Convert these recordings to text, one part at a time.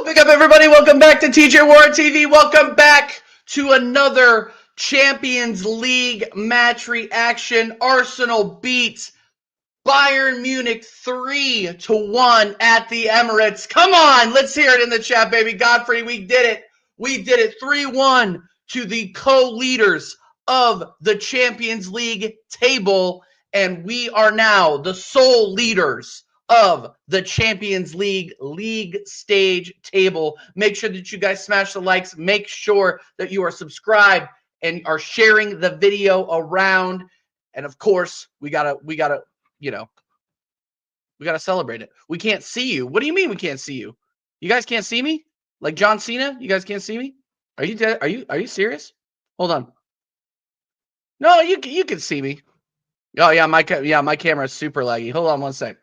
Wake up, everybody. Welcome back to TJ Warren TV. Welcome back to another Champions League match reaction. Arsenal beats Bayern Munich 3-1 at the Emirates. Come on, let's hear it in the chat, baby. Godfrey, we did it. We did it. 3-1 to the co-leaders of the Champions League table, and we are now the sole leaders of the Champions League stage table. Make sure that you guys smash the likes. Make sure that you are subscribed and are sharing the video around. And of course, we gotta celebrate it. We can't see you. What do you mean we can't see you? You guys can't see me? Like John Cena? You guys can't see me? Are you dead? Are you serious? Hold on. No, you can see me. Oh yeah, my camera is super laggy. Hold on one sec.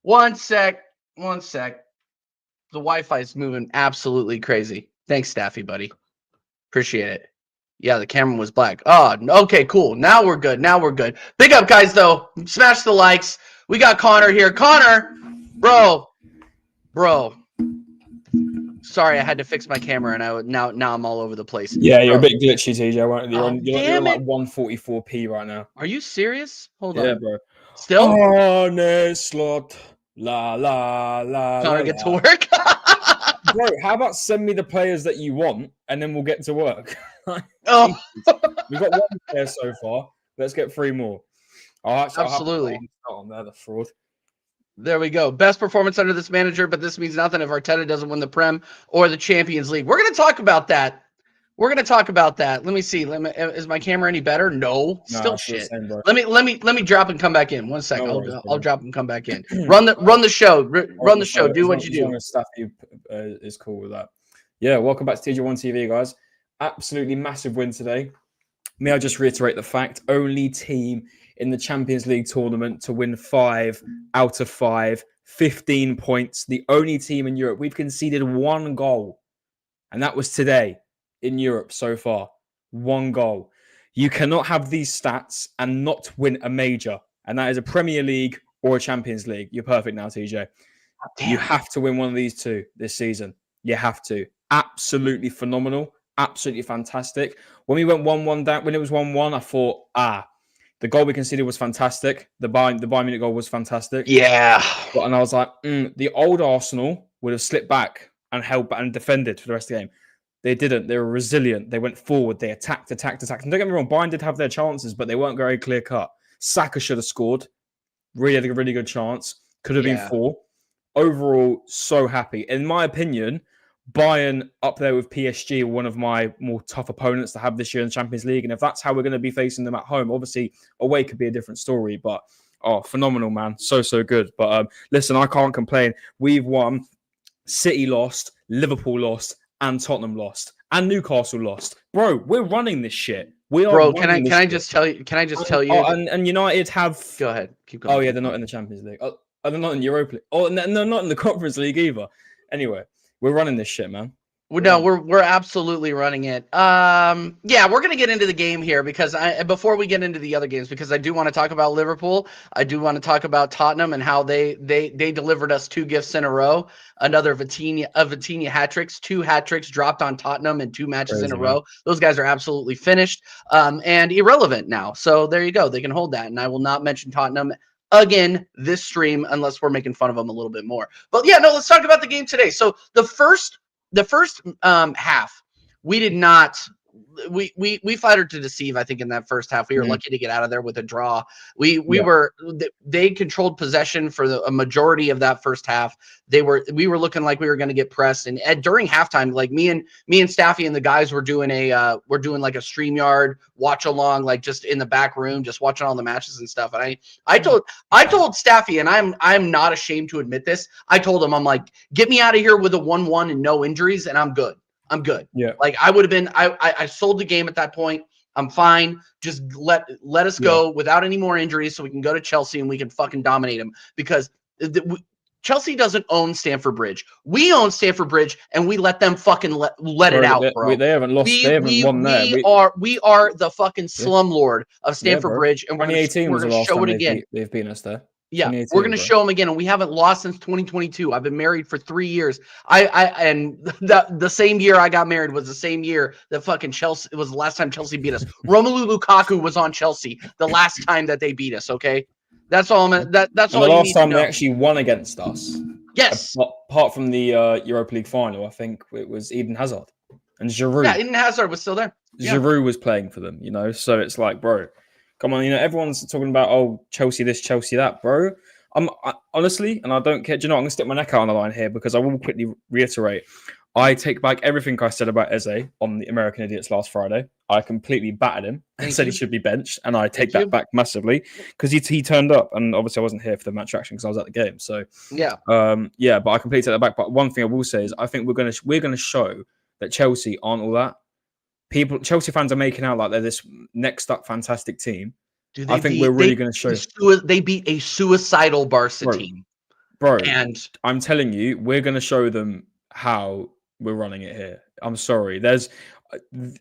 One sec. The Wi-Fi is moving absolutely crazy. Thanks, Staffy, buddy. Appreciate it. Yeah, the camera was black. Oh, okay, cool. Now we're good. Big up, guys, though. Smash the likes. We got Connor here. Connor, bro. Sorry, I had to fix my camera, and now I'm all over the place. Yeah, you're a bit glitchy, TJ. You're on like 144p right now. Are you serious? Hold on. Yeah, bro. Still? Slot. La la la. Trying to get to work. Bro, how about send me the players that you want, and then we'll get to work. Oh, we've got one player so far. Let's get 3 more. Absolutely. On there, the fraud. There we go. Best performance under this manager, but this means nothing if Arteta doesn't win the Prem or the Champions League. We're going to talk about that. Let me see. Is my camera any better? No, still shit. Same, let me drop and come back in. 1 second. I'll drop and come back in. Run the show. Run the show. Do what you do. Stuff is cool with that. Yeah, welcome back to TJ1 TV, guys. Absolutely massive win today. May I just reiterate the fact: only team in the Champions League tournament to win 5 out of 5, 15 points. The only team in Europe. We've conceded 1 goal, and that was today. In Europe so far, 1 goal. You cannot have these stats and not win a major, and that is a Premier League or a Champions League. You're perfect now, TJ. You have to win one of these 2 this season. You have to. Absolutely phenomenal. Absolutely fantastic. When we went 1-1 down, when it was 1-1, I thought, the goal we conceded was fantastic. The Bayern Munich goal was fantastic. Yeah. And I was like, the old Arsenal would have slipped back and held back and defended for the rest of the game. They didn't. They were resilient. They went forward. They attacked. And don't get me wrong, Bayern did have their chances, but they weren't very clear-cut. Saka should have scored. Really had a really good chance. Could have been 4. Overall, so happy. In my opinion, Bayern up there with PSG are one of my more tough opponents to have this year in the Champions League. And if that's how we're going to be facing them at home, obviously away could be a different story. But, phenomenal, man. So good. But listen, I can't complain. We've won. City lost. Liverpool lost. And Tottenham lost, and Newcastle lost. Bro, we're running this shit. We are. Bro, can I just tell you? And United have. Go ahead. Keep going. Oh yeah, they're not in the Champions League. Oh, they're not in Europa League. Oh, and they're not in the Conference League either. Anyway, we're running this shit, man. We're absolutely running it. Yeah, we're gonna get into the game here because before we get into the other games, because I do want to talk about Liverpool. I do want to talk about Tottenham and how they delivered us 2 gifts in a row. Another Vitinha hat tricks, 2 hat tricks dropped on Tottenham in 2 matches in a row. Those guys are absolutely finished and irrelevant now. So there you go. They can hold that, and I will not mention Tottenham again this stream unless we're making fun of them a little bit more. But yeah, no, let's talk about the game today. So the first half, we did not. We flattered to deceive. I think in that first half, we were lucky to get out of there with a draw. They controlled possession for a majority of that first half. We were looking like we were going to get pressed. And during halftime, like me and Staffy and the guys were doing like a StreamYard watch along, like just in the back room, just watching all the matches and stuff. And I told Staffy, and I'm not ashamed to admit this. I told him, I'm like, get me out of here with a 1-1 and no injuries, and I'm good. Yeah. Like I would have been, I sold the game at that point. I'm fine. Just let us go without any more injuries so we can go to Chelsea and we can fucking dominate them, because Chelsea doesn't own Stamford Bridge. We own Stamford Bridge, and we let them fucking let it out, bro. They haven't lost. They haven't won there. We are the fucking slumlord of Stamford Bridge, and we're going to show it again. They've beaten us there. Yeah, 28 we're years, gonna bro. show them again, and we haven't lost since 2022. I've been married for 3 years. And the same year I got married was the same year that fucking Chelsea. It was the last time Chelsea beat us. Romelu Lukaku was on Chelsea the last time that they beat us. Okay, that's all. That's And the all you last need to time they know. actually won against us, Yes. apart from the Europa League final, I think it was Eden Hazard and Yeah, Giroud. Eden Hazard was still there. Yeah. Giroud was playing for them, So it's like, bro, come on, everyone's talking about Chelsea this, Chelsea that, bro. Honestly, and I don't care. Do you know? I'm gonna stick my neck out on the line here because I will quickly reiterate. I take back everything I said about Eze on the American Idiots last Friday. I completely battered him and Thank said you. he should be benched, and I take Thank you. that back massively because he turned up, and obviously I wasn't here for the match action because I was at the game. So Yeah. but I completely take that back. But one thing I will say is I think we're gonna show that Chelsea aren't all that. Chelsea fans are making out like they're this next up fantastic team. Do I they think we're beat really going to show, they beat a suicidal Barca team. bro. And I'm telling you, we're going to show them how we're running it here. I'm sorry. There's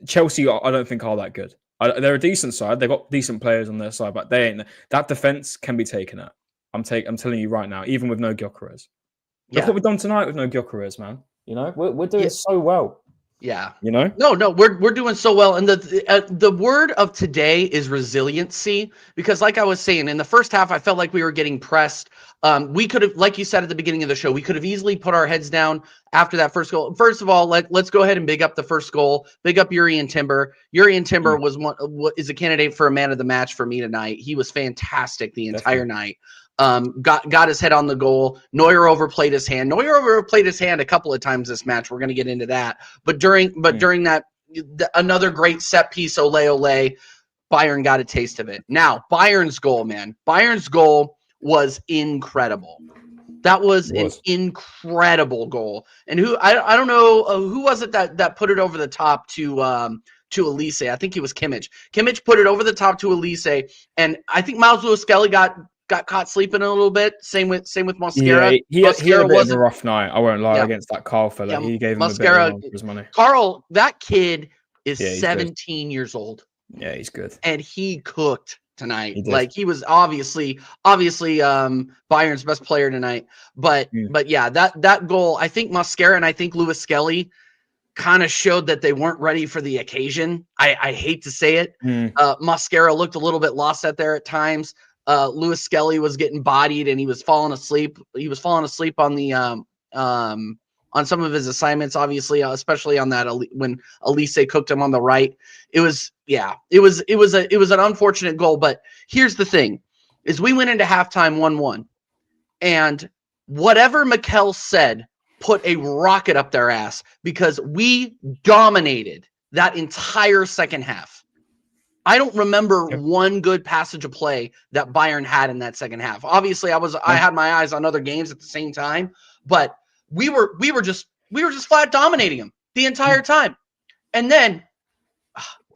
Chelsea. I don't think are that good. They're a decent side. They've got decent players on their side, but they ain't. That defense can be taken at. I'm telling you right now, even with no Gyökeres. Look what we've done tonight with no Gyökeres, man. We're doing so well. Yeah. No, we're doing so well. And the word of today is resiliency, because like I was saying, in the first half, I felt like we were getting pressed. We could have, like you said at the beginning of the show, we could have easily put our heads down after that first goal. First of all, let's go ahead and big up the first goal. Big up Jurrien Timber. Jurrien Timber is a candidate for a man of the match for me tonight. He was fantastic the entire night. Got his head on the goal. Neuer overplayed his hand. Neuer overplayed his hand a couple of times this match. We're going to get into that. But during that, another great set piece, ole, Bayern got a taste of it. Now, Bayern's goal, man. Bayern's goal was incredible. That was an incredible goal. And I don't know who was it that put it over the top to Elise. I think it was Kimmich. Kimmich put it over the top to Elise, and I think Miles Lewis-Skelly got caught sleeping a little bit. Same with Mosquera. Yeah, he had a bit of a rough night. I won't lie against that Carl fella. He gave him a bit of for his money. Carl, that kid is 17 years old. Yeah, he's good, and he cooked tonight. He was obviously Bayern's best player tonight. But yeah, that goal, I think Mosquera and I think Lewis-Skelly kind of showed that they weren't ready for the occasion. I hate to say it. Mosquera looked a little bit lost out there at times. Lewis-Skelly was getting bodied and he was falling asleep. He was falling asleep on the on some of his assignments, obviously, especially on that when Elise cooked him on the right. It was an unfortunate goal. But here's the thing: is we went into halftime 1-1, and whatever Mikel said put a rocket up their ass because we dominated that entire second half. I don't remember one good passage of play that Bayern had in that second half. Obviously, I had my eyes on other games at the same time, but we were just flat dominating them the entire time. And then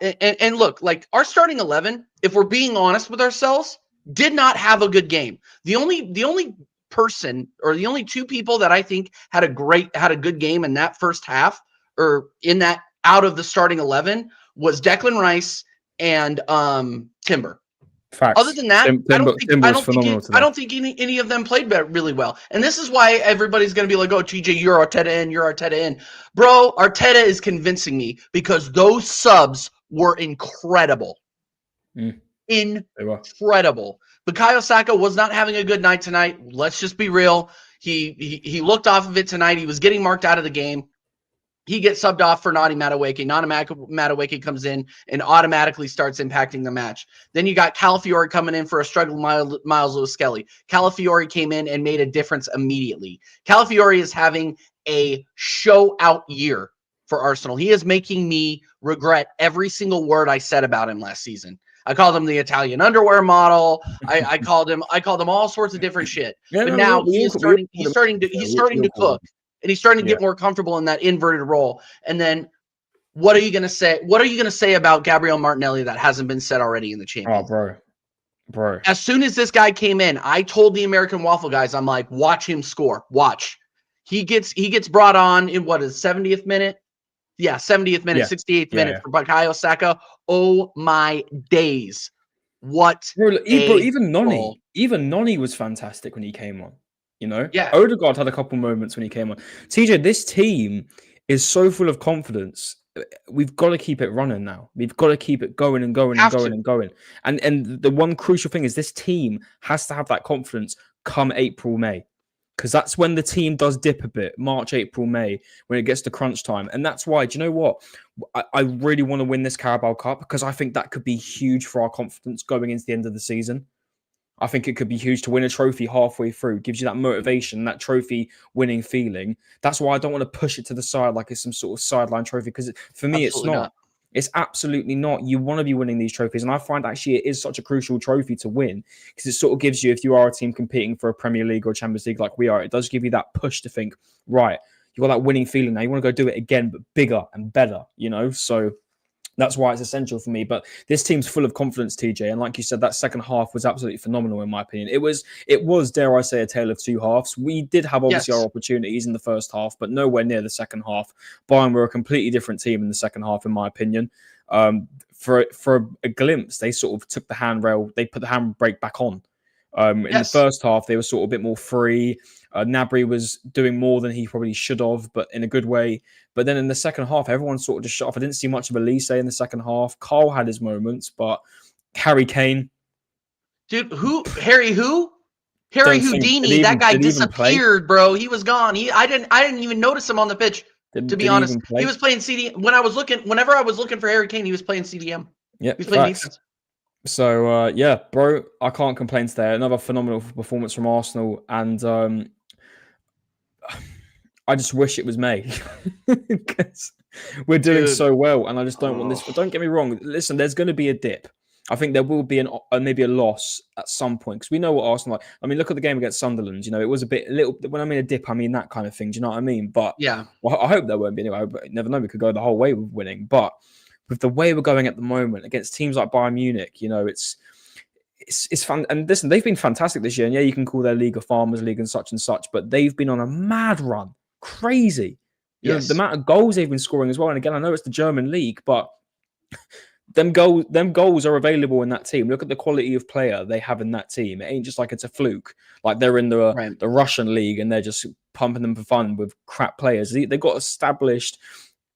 and look, like our starting 11, if we're being honest with ourselves, did not have a good game. The only person or the only two people that I think had a good game in that first half or in that out of the starting 11 was Declan Rice and Timber. Facts. Other than that, I don't think any of them played really well. And this is why everybody's going to be like, "Oh, TJ, you're Arteta in." Bro, Arteta is convincing me because those subs were incredible. Incredible. Bukayo Saka was not having a good night tonight. Let's just be real. He looked off of it tonight. He was getting marked out of the game. He gets subbed off for Nani Madueke. Nani Madueke comes in and automatically starts impacting the match. Then you got Calafiori coming in for a struggling Miles Lewis-Skelly. Calafiori came in and made a difference immediately. Calafiori is having a show-out year for Arsenal. He is making me regret every single word I said about him last season. I called him the Italian underwear model. I called him all sorts of different shit. But now he's starting to cook. And he's starting to get more comfortable in that inverted role. And then what are you going to say? What are you going to say about Gabriel Martinelli that hasn't been said already in the Champions? Oh, bro. As soon as this guy came in, I told the American Waffle guys, I'm like, watch him score. Watch. He gets brought on in what is 70th minute? Yeah, 70th minute, 68th minute for Bukayo Saka. Oh my days. What Bro, a goal. even Noni was fantastic when he came on. You know, Yeah, Odegaard had a couple moments when he came on. TJ, this team is so full of confidence. We've got to keep it running now. We've got to keep it going and going and have going to. and going. And the one crucial thing is this team has to have that confidence come April, May. Because that's when the team does dip a bit, March, April, May, when it gets to crunch time. And that's why, do you know what? I really want to win this Carabao Cup because I think that could be huge for our confidence going into the end of the season. I think it could be huge to win a trophy halfway through. Gives you that motivation, that trophy winning feeling. That's why I don't want to push it to the side like it's some sort of sideline trophy because for me, it's Absolutely not. not. It's absolutely not. You want to be winning these trophies. And I find actually it is such a crucial trophy to win because it sort of gives you, if you are a team competing for a Premier League or Champions League like we are, it does give you that push to think, right, you've got that winning feeling now. You want to go do it again, but bigger and better, you know? So that's why it's essential for me. But this team's full of confidence, TJ. And like you said, that second half was absolutely phenomenal, in my opinion. It was, dare I say, a tale of two halves. We did have obviously our Yes. opportunities in the first half, but nowhere near the second half. Bayern were a completely different team in the second half, in my opinion. For a glimpse, they sort of took the handrail, they put the handbrake back on. In the Yes. first half, they were sort of a bit more free. Gnabry was doing more than he probably should have, but in a good way. But then in the second half, everyone sort of just shut off. I didn't see much of Elise in the second half. Carl had his moments, but Harry Kane, Dude, who? Harry don't think Houdini, that guy did he even play? disappeared, bro. He was gone. I didn't even notice him on the pitch, to be Did he honest. even He play? was playing whenever I was looking for Harry Kane, he was playing CDM. Yeah, He was playing facts. defense. So yeah, bro, I can't complain today. Another phenomenal performance from Arsenal, and I just wish it was May because we're doing Dude. so well, and I just don't want this. Oh. But don't get me wrong. Listen, there's going to be a dip. I think there will be maybe a loss at some point because we know what Arsenal. I mean, look at the game against Sunderland. You know, it was a little. When I mean a dip, I mean that kind of thing. Do you know what I mean? But Yeah. well, I hope there won't be anyway. But you never know. We could go the whole way with winning. But with the way we're going at the moment against teams like Bayern Munich, you know, it's fun. And listen, they've been fantastic this year. And yeah, you can call their league a farmers league and such. But they've been on a mad run. Crazy. You know, the Yes. amount of goals they've been scoring as well. And again, I know it's the German league, but them goals are available in that team. Look at the quality of player they have in that team. It ain't just like it's a fluke. Like they're in Right. the Russian league and they're just pumping them for fun with crap players. They've got established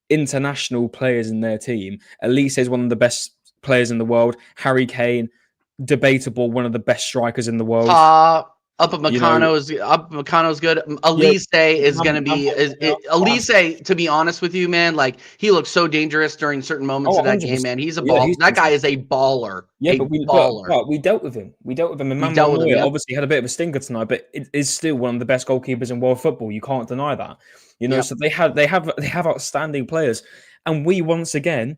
international players in their team. Elise is one of the best players in the world. Harry Kane, debatable, one of the best strikers in the world. You know, Upamecano's good. yeah, Elise is gonna be Elise. To be honest with you, man, like he looks so dangerous during certain moments oh, of that 100%. game, man. He's a Yeah, ball. he's That guy fantastic. is a baller. Yeah, A but baller. we dealt with him. We dealt with him. And We Manuel dealt with him. Neuer Yep. obviously had a bit of a stinker tonight, but it is still one of the best goalkeepers in world football. You can't deny that. You know, Yep. so they have outstanding players, and we once again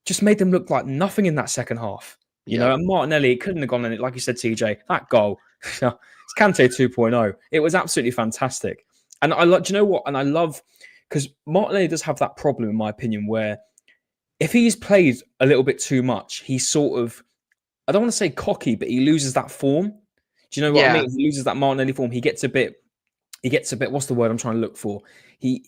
just made them look like nothing in that second half. You know, Yep. and Martinelli, it couldn't have gone in it, like you said, TJ. That goal, it's Kante 2.0. It was absolutely fantastic. And I like, do you know what? And I love because Martinelli does have that problem, in my opinion, where if he's played a little bit too much, he's sort of, I don't want to say cocky, but he loses that form. Do you know what I Yeah. mean? He loses that Martinelli form. He gets a bit, what's the word I'm trying to look for? He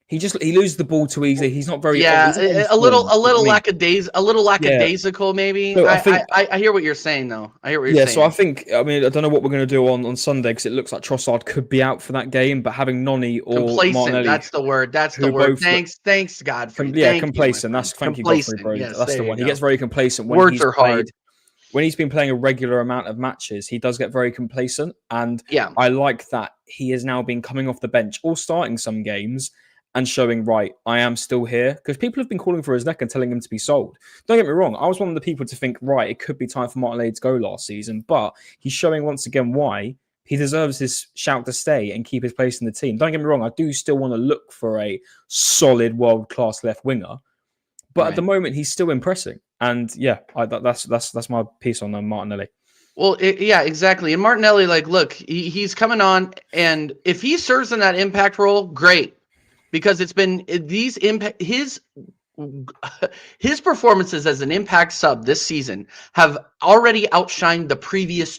he loses the ball too easily. He's not very Yeah. he's not on A little. form. A You know what little I mean? Yeah. lackadaisical, maybe. So I I. think I hear what you're saying, though. I hear what you're yeah, so I saying. think I mean I don't know what we're going to do on Sunday because it looks like Trossard could be out for that game, but having Noni or Complacent. Martinelli That's the word. That's the who word. both look Thanks, Godfrey. yeah, Thank you, my complacent. friend. That's thank you, Godfrey, Complacent. bro. Yes. That's There the you one. He gets go. very complacent Words are hard. when he's been playing a regular amount of matches. He does get very complacent, and Yeah. I like that he has now been coming off the bench or starting some games and showing right. I am still here because people have been calling for his neck and telling him to be sold. Don't get me wrong. I was one of the people to think right. It could be time for Martinelli to go last season, but he's showing once again why he deserves his shout to stay and keep his place in the team. Don't get me wrong. I do still want to look for a solid world class left winger. But at the Right. moment, he's still impressing, and yeah, that's my piece on Martinelli. Well, yeah, exactly. And Martinelli, like, look, he's coming on, and if he serves in that impact role, great, because it's been these impact his his performances as an impact sub this season have already outshined the previous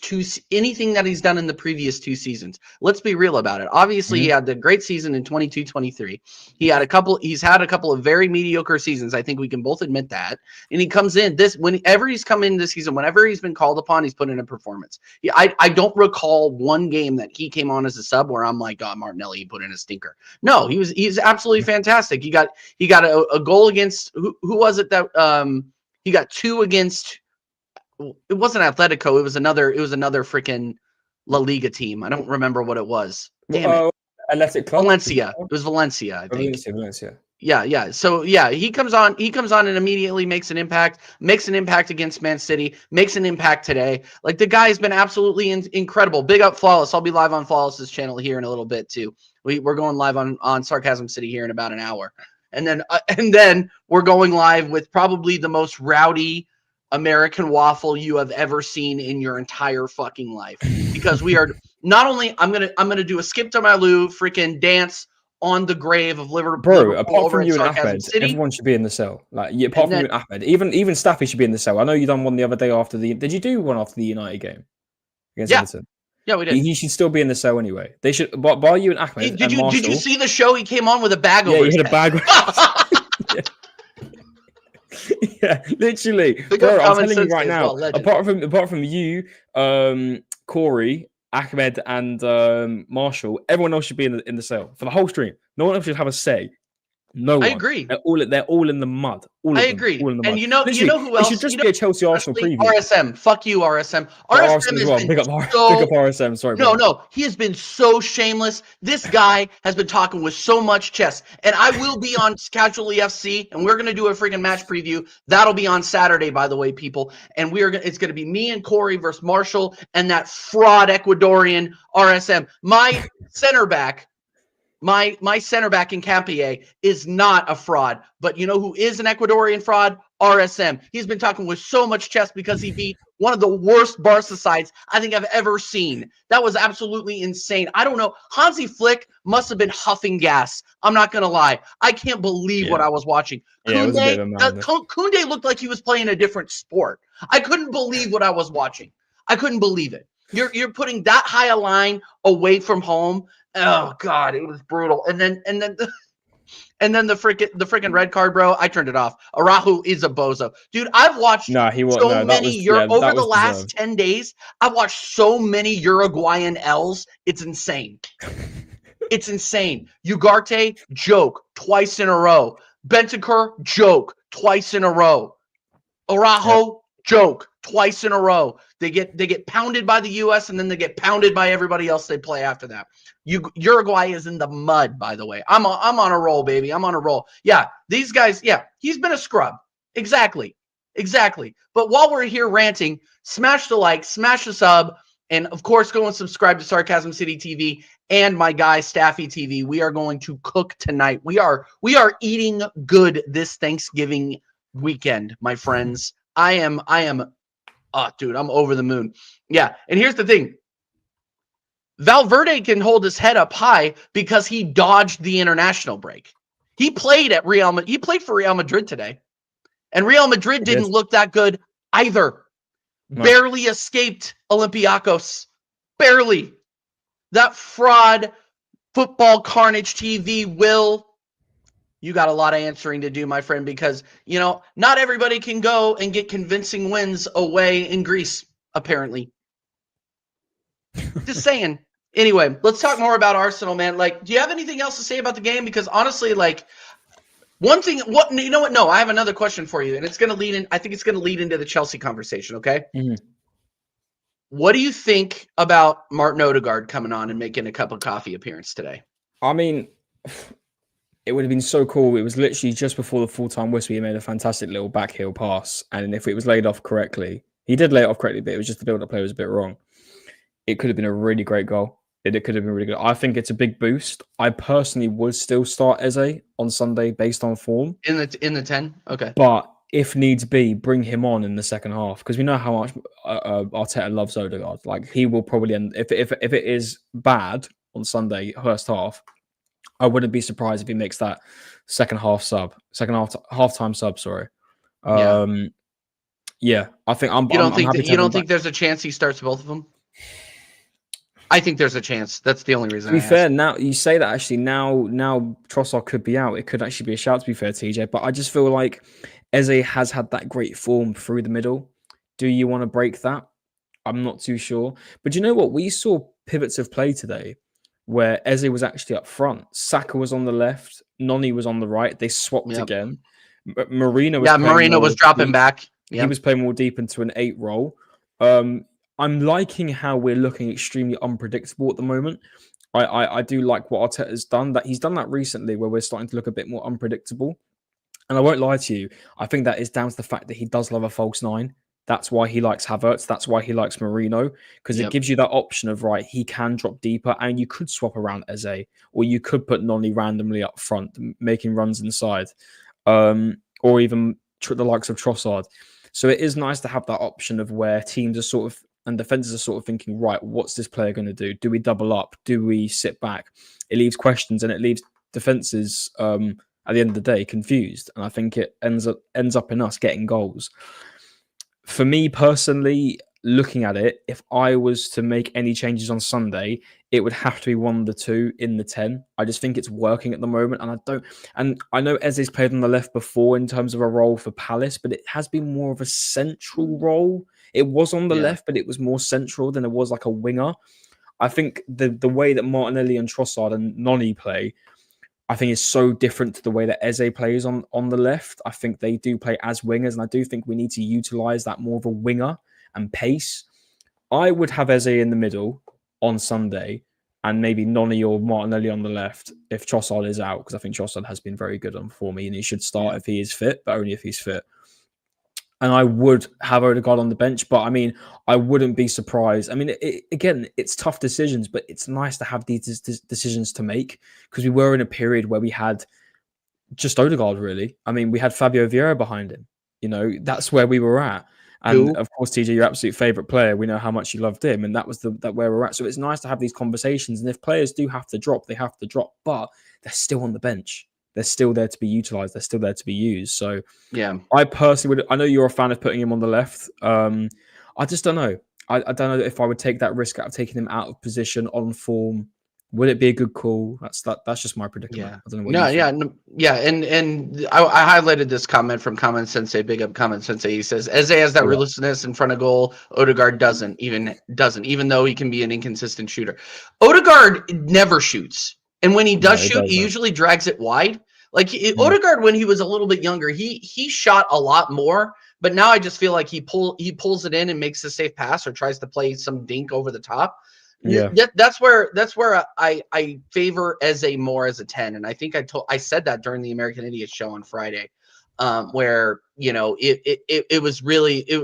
anything that he's done in the previous 2 seasons. Let's be real about it. Obviously, he had the great season in 22-23. He's had a couple of very mediocre seasons. I think we can both admit that. And he comes in whenever he's come in this season, whenever he's been called upon, he's put in a performance. I don't recall one game that he came on as a sub where I'm like, oh, Martinelli, he put in a stinker. No, he's absolutely fantastic. He got a goal against who was it that he got 2 against? It wasn't Atletico. It was another freaking La Liga team. I don't remember what it was. Damn it. Athletic Club? Valencia. It was Valencia, I think. Valencia. Yeah. So yeah, he comes on and immediately makes an impact against Man City, makes an impact today. Like, the guy's been absolutely incredible. Big up Flawless. I'll be live on Flawless's channel here in a little bit too. We're going live on Sarcasm City here in about an hour. And then we're going live with probably the most rowdy American waffle you have ever seen in your entire fucking life. Because we are not only I'm gonna do a skip to my Lou freaking dance on the grave of Liverpool. Bro, apart from you and Ahmed, everyone should be in the cell. Like, apart from you and Ahmed, even Staffy should be in the cell. I know you done one the other day after the. Did you do one after the United game against Everton? Yeah, we did. He should still be in the cell anyway. They should. By you and Ahmed. Did you see the show? He came on with a bag over his head. Yeah, yeah, literally. Bro, I'm telling you right now. Well, apart from you, Corey, Ahmed, and Marshall, everyone else should be in the cell for the whole stream. No one else should have a say. No one. I agree. They're all in the mud. I agree. And you know who else? It should just be a Chelsea Arsenal preview. RSM. Fuck you, RSM. RSM as well. Big up RSM. Sorry. No. He has been so shameless. This guy has been talking with so much chess. And I will be on Casually FC, and we're gonna do a freaking match preview. That'll be on Saturday, by the way, people. And it's gonna be me and Corey versus Marshall and that fraud Ecuadorian RSM. My center back. My center back in Campier is not a fraud, but you know who is an Ecuadorian fraud? RSM. He's been talking with so much chess because he beat one of the worst Barca sides I think I've ever seen. That was absolutely insane. I don't know. Hansi Flick must have been huffing gas. I'm not going to lie. I can't believe what I was watching. Koundé looked like he was playing a different sport. I couldn't believe what I was watching. I couldn't believe it. You're putting that high a line away from home. Oh God, it was brutal. And then the freaking red card, bro. I turned it off. Araujo is a bozo, dude. I've watched over the last 10 days. I've watched so many Uruguayan L's. It's insane. It's insane. Ugarte, joke twice in a row. Bentancur, joke twice in a row. Araujo, joke twice in a row. They get pounded by the U.S. and then they get pounded by everybody else they play after that. Uruguay is in the mud, by the way. I'm on a roll, baby. I'm on a roll. Yeah, these guys. Yeah, he's been a scrub. Exactly. But while we're here ranting, smash the like, smash the sub, and of course, go and subscribe to Sarcasm City TV and my guy Staffy TV. We are going to cook tonight. We are eating good this Thanksgiving weekend, my friends. I am. Oh, dude, I'm over the moon. Yeah, and here's the thing. Valverde can hold his head up high because he dodged the international break. He played for Real Madrid today. And Real Madrid didn't look that good either. No. Barely escaped Olympiacos. Barely. That fraud football carnage TV will. You got a lot of answering to do, my friend, because, not everybody can go and get convincing wins away in Greece, apparently. Just saying. Anyway, let's talk more about Arsenal, man. Like, do you have anything else to say about the game? Because honestly, like, one thing, you know what? No, I have another question for you, and it's going to lead in. I think it's going to lead into the Chelsea conversation. Okay. Mm-hmm. What do you think about Martin Odegaard coming on and making a cup of coffee appearance today? I mean, it would have been so cool. It was literally just before the full-time whistle. He made a fantastic little backheel pass, and if it was laid off correctly, he did lay it off correctly, but it was just the build-up play was a bit wrong. It could have been a really great goal. It could have been really good. I think it's a big boost. I personally would still start Eze on Sunday based on form. In the 10? Okay. But if needs be, bring him on in the second half because we know how much Arteta loves Odegaard. Like, he will probably end if it is bad on Sunday first half. I wouldn't be surprised if he makes that second halftime sub. Sorry. Yeah. Yeah, I think I'm I'm happy to You have him don't back. think there's a chance he starts both of them? I think there's a chance. That's the only To reason be I asked. fair, now you say that actually now Trossard could be out. It could actually be a shout, to be fair, TJ. But I just feel like Eze has had that great form through the middle. Do you want to break that? I'm not too sure. But you know what? We saw pivots of play today where Eze was actually up front. Saka was on the left. Noni was on the right. They swapped Yep. again. Marina was Yeah, playing Marino was more dropping deep. back. He Yep. was playing more deep into an 8 role. I'm liking how we're looking extremely unpredictable at the moment. I do like what Arteta's done. That he's done that recently, where we're starting to look a bit more unpredictable. And I won't lie to you, I think that is down to the fact that he does love a false nine. That's why he likes Havertz. That's why he likes Marino, because it Yep. gives you that option of, right, he can drop deeper and you could swap around Eze, or you could put Noni randomly up front, making runs inside, or even the likes of Trossard. So it is nice to have that option of where teams are sort of, and defenses are sort of thinking, right, what's this player going to do? Do we double up? Do we sit back? It leaves questions and it leaves defenses at the end of the day confused, and I think it ends up in us getting goals. For me personally, looking at it, if I was to make any changes on Sunday, it would have to be one of the two in the 10. I just think it's working at the moment, and I know Eze's played on the left before in terms of a role for Palace, but it has been more of a central role. It was on the Yeah. left, but it was more central than it was like a winger. I think the way that Martinelli and Trossard and Noni play, I think is so different to the way that Eze plays on the left. I think they do play as wingers, and I do think we need to utilize that more of a winger and pace. I would have Eze in the middle on Sunday, and maybe Noni or Martinelli on the left if Trossard is out, because I think Trossard has been very good for me, and he should start if he is fit, but only if he's fit. And I would have Odegaard on the bench, but I mean, I wouldn't be surprised. I mean, again, it's tough decisions, but it's nice to have these decisions to make, because we were in a period where we had just Odegaard, really. I mean, we had Fabio Vieira behind him. You know, that's where we were at. And Who? of course, TJ, your absolute favorite player, we know how much you loved him, and that was that where we're at. So it's nice to have these conversations. And if players do have to drop, they have to drop, but they're still on the bench. They're still there to be utilized. They're still there to be used. So Yeah. I personally would. I know you're a fan of putting him on the left. I just don't know. I don't know if I would take that risk out of taking him out of position on form. Would it be a good call? That's just my predicament. Yeah. I don't know what No, you think. yeah, no, yeah, and I highlighted this comment from Comment Sensei, big up Comment Sensei. He says Eze has that Oh, yeah. ruthlessness in front of goal. Odegaard even though he can be an inconsistent shooter. Odegaard never shoots, and when he No, does it shoot, he doesn't. usually drags it wide. Like Mm. Odegaard, when he was a little bit younger, he shot a lot more. But now I just feel like he pulls it in and makes a safe pass or tries to play some dink over the top. Yeah. That's where I favor Eze more as a 10, and I think I said that during the American Idiot show on Friday, where it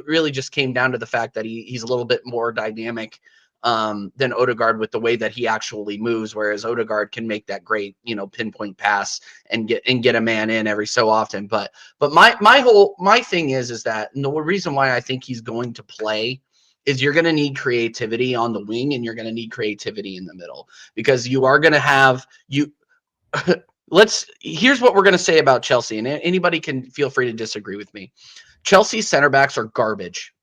really just came down to the fact that he's a little bit more dynamic than Odegaard with the way that he actually moves, whereas Odegaard can make that great pinpoint pass and get a man in every so often. But my thing is that the reason why I think he's going to play is you're going to need creativity on the wing and you're going to need creativity in the middle, because you are going to have here's what we're going to say about Chelsea, and anybody can feel free to disagree with me. Chelsea center backs are garbage.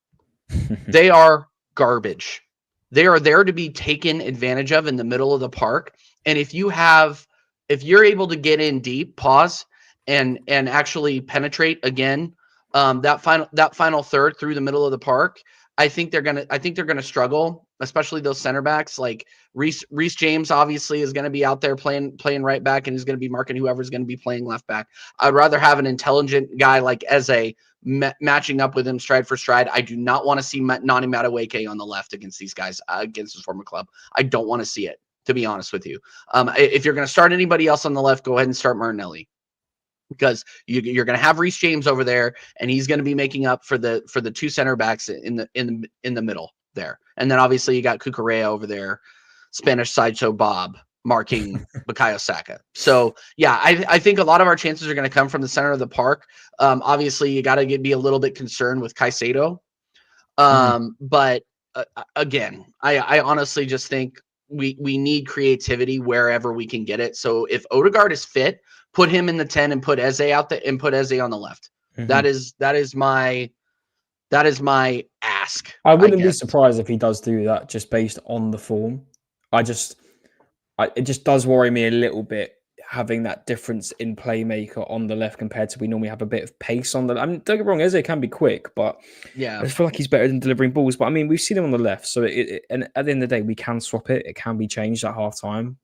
They are garbage. They are there to be taken advantage of in the middle of the park. And if you're able to get in deep, pause, and actually penetrate again, that final third through the middle of the park, I think they're gonna struggle, especially those center backs. Like Reece James obviously is going to be out there playing right back, and is going to be marking whoever's going to be playing left back. I'd rather have an intelligent guy like Eze matching up with him stride for stride. I do not want to see Nani Madueke on the left against these guys, against his former club. I don't want to see it, to be honest with you. If you're going to start anybody else on the left, go ahead and start Martinelli, because you're going to have Reece James over there, and he's going to be making up for the two center backs in the middle there. And then obviously you got Cucurella over there, Spanish sideshow Bob, marking Bukayo Saka. So yeah, I think a lot of our chances are going to come from the center of the park. Obviously you got to be a little bit concerned with Caicedo. But again, I honestly just think we need creativity wherever we can get it. So if Odegaard is fit, put him in the 10 and put Eze out there and put Eze on the left. Mhm. That is my ask, I I wouldn't be guess. surprised if he does do that just based on the form. I just, it just does worry me a little bit having that difference in playmaker on the left compared to we normally have a bit of pace on the. I mean, don't get me wrong, Eze can be quick, but I Yeah. just feel like he's better than delivering balls. But I mean, we've seen him on the left, so and at the end of the day, we can swap it. It can be changed at half time.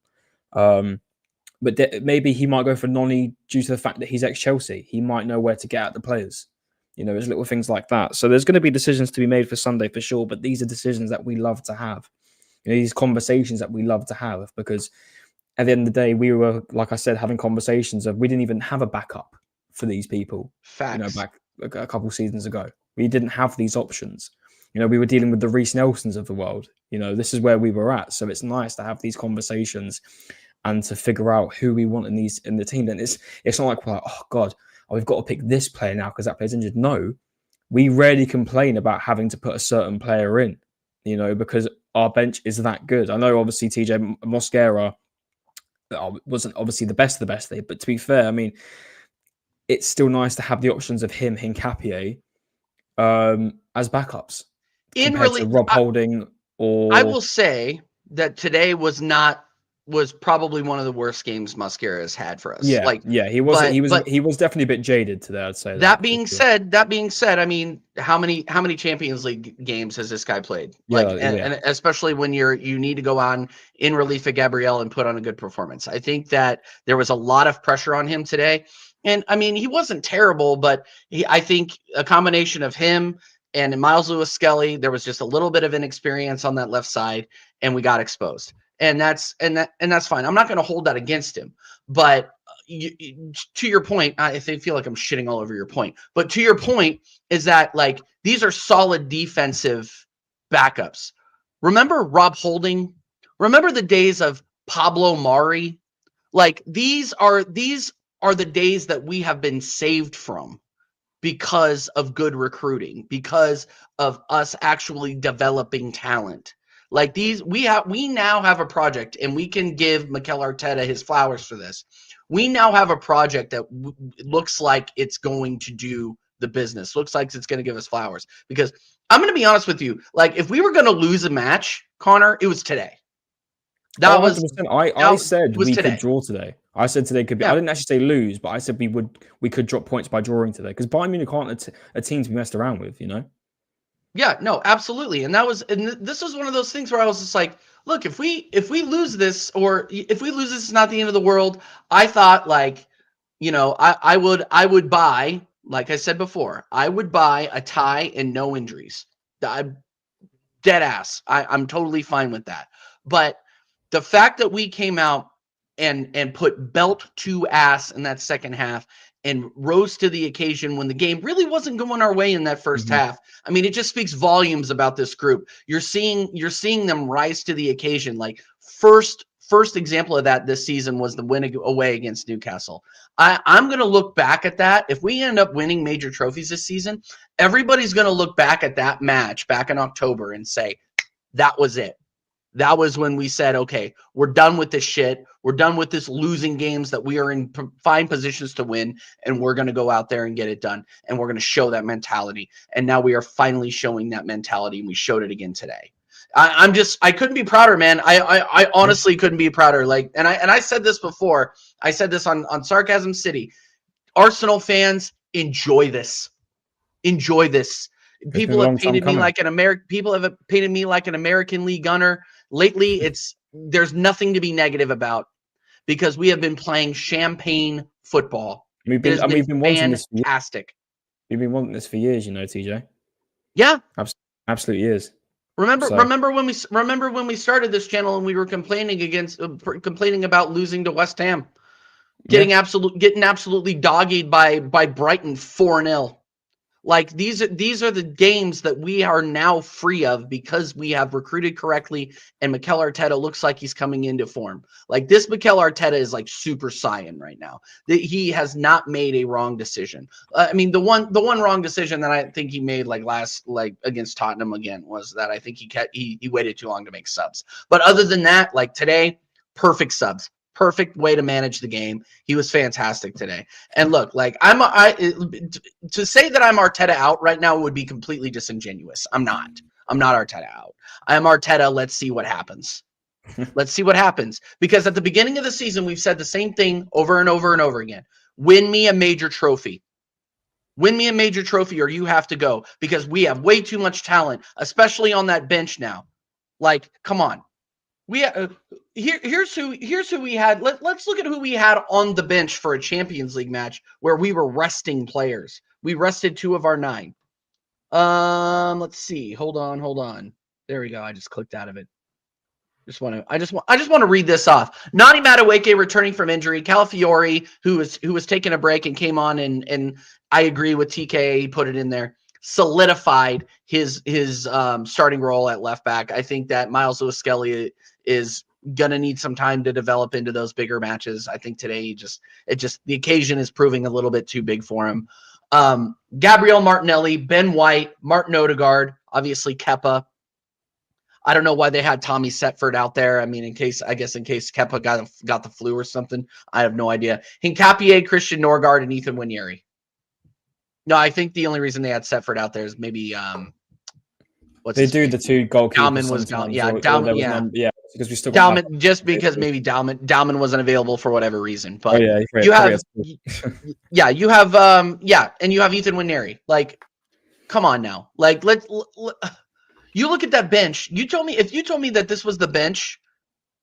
But maybe he might go for Noni due to the fact that he's ex-Chelsea. He might know where to get at the players. There's little things like that. So there's going to be decisions to be made for Sunday for sure. But these are decisions that we love to have. These conversations that we love to have, because at the end of the day, we were, like I said, having conversations of we didn't even have a backup for these people. Facts. Back a couple seasons ago, we didn't have these options. We were dealing with the Reece Nelsons of the world. This is where we were at. So it's nice to have these conversations and to figure out who we want in the team. Then it's not like we're like, oh God, we've got to pick this player now because that player's injured. No, we rarely complain about having to put a certain player in, because our bench is that good. I know obviously TJ Mosquera wasn't obviously the best of the best there, but to be fair, I mean, it's still nice to have the options of him, Hincapié, as backups compared to Rob Holding or. I will say that today was probably one of the worst games Mosquera has had for us. Yeah, he was definitely a bit jaded today, I'd say. That being said, I mean, how many Champions League games has this guy played? And especially when you need to go on in relief of Gabriel and put on a good performance. I think that there was a lot of pressure on him today. And I mean, he wasn't terrible, but I think a combination of him and Miles Lewis-Skelly, there was just a little bit of inexperience on that left side, and we got exposed. And that's fine. I'm not going to hold that against him, but to your point, I feel like I'm shitting all over your point, but to your point is that like these are solid defensive backups. Remember Rob Holding? Remember the days of Pablo Mari? Like these are the days that we have been saved from because of good recruiting, because of us actually developing talent. Like we now have a project, and we can give Mikel Arteta his flowers for this. We now have a project that looks like it's going to do the business, looks like it's going to give us flowers. Because I'm going to be honest with you, like if we were going to lose a match, Connor, it was today. That 100%. I said we could draw today. I said today could be. Yeah. I didn't actually say lose, but I said we could drop points by drawing today because Bayern Munich aren't a team to be messed around with, Yeah, no, absolutely. And this was one of those things where I was just like, look, if we lose this, or if we lose this, it's not the end of the world. I thought like, I would buy, like I said before, I would buy a tie and no injuries. I'm dead ass. I'm totally fine with that. But the fact that we came out and put belt to ass in that second half and rose to the occasion when the game really wasn't going our way in that first half. I mean, it just speaks volumes about this group. You're seeing them rise to the occasion. Like first example of that this season was the win away against Newcastle. I'm going to look back at that. If we end up winning major trophies this season, everybody's going to look back at that match back in October and say, that was it. That was when we said, okay, we're done with this shit. We're done with this losing games that we are in fine positions to win, and we're going to go out there and get it done, and we're going to show that mentality. And now we are finally showing that mentality, and we showed it again today. I couldn't be prouder, man. I honestly couldn't be prouder. Like, and I said this before. I said this on Sarcasm City. Arsenal fans, enjoy this. Enjoy this. People have painted me like an American League gunner. Lately, there's nothing to be negative about because we have been playing champagne football. We've been wanting this. Fantastic. We've been wanting this for years, TJ. Yeah, absolute years. Remember when we started this channel and we were complaining about losing to West Ham, getting absolutely dogged by Brighton 4-0. Like these are the games that we are now free of because we have recruited correctly, and Mikel Arteta looks like he's coming into form. Like this Mikel Arteta is like super saiyan right now. He has not made a wrong decision. I mean, the one wrong decision that I think he made like against Tottenham again was that I think he waited too long to make subs. But other than that, like today, perfect subs. Perfect way to manage the game. He was fantastic today. And look, like to say that I'm Arteta out right now would be completely disingenuous. I'm not. I'm not Arteta out. I am Arteta. Let's see what happens. Let's see what happens. Because at the beginning of the season, we've said the same thing over and over and over again. Win me a major trophy. Win me a major trophy or you have to go because we have way too much talent, especially on that bench now. Like, come on. Here's who we had. Let's look at who we had on the bench for a Champions League match where we were resting players. We rested 2 of our 9. Let's see. Hold on. There we go. I just clicked out of it. I just want to read this off. Nani Madueke returning from injury. Calafiori, who was taking a break and came on and I agree with TK. He put it in there. Solidified his starting role at left back. I think that Miles Lewis-Skelly is gonna need some time to develop into those bigger matches. I think today the occasion is proving a little bit too big for him. Gabriel Martinelli, Ben White, Martin Odegaard, obviously Kepa. I don't know why they had Tommy Setford out there. I mean, in case Kepa got the flu or something. I have no idea. Hincapié, Christian Norgard, and Ethan Winieri. No, I think the only reason they had Setford out there is maybe they do the 2 goalkeepers. Dalman was gone. Yeah, Dalman. Yeah, because we still got Dalman just because maybe Dalman wasn't available for whatever reason. But you have and you have Ethan Winieri. Like, come on now. Like you look at that bench. If you told me that this was the bench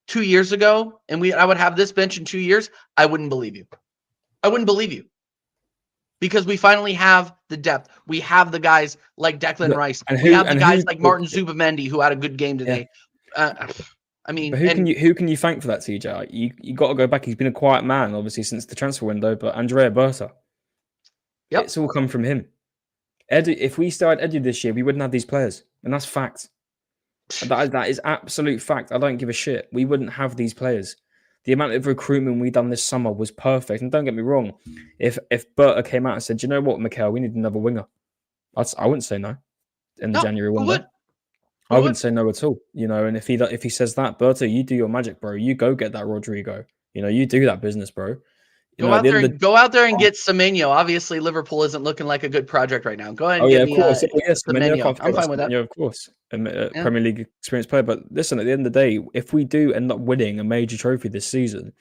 2 years ago and I would have this bench in 2 years, I wouldn't believe you. I wouldn't believe you. Because we finally have the depth. We have the guys like Declan Rice. We have the guys like Martin Zubimendi who had a good game today. Yeah. I mean, but who can you thank for that, TJ? You got to go back. He's been a quiet man, obviously, since the transfer window. But Andrea Berta, it's all come from him. Edu, if we started Edu this year, we wouldn't have these players, and that's fact. That is absolute fact. I don't give a shit. We wouldn't have these players. The amount of recruitment we done this summer was perfect. And don't get me wrong, if Berta came out and said, you know what, Mikel, we need another winger, I wouldn't say no in the January window. I wouldn't say no at all. You know, and if he says that, Berta, you do your magic, bro. You go get that Rodrigo. You know, you do that business, bro. Go out there and get Semenyo. Obviously, Liverpool isn't looking like a good project right now. Go ahead and get me Semenyo. I'm fine with that. Of course. Premier League experienced player. But listen, at the end of the day, if we do end up winning a major trophy this season,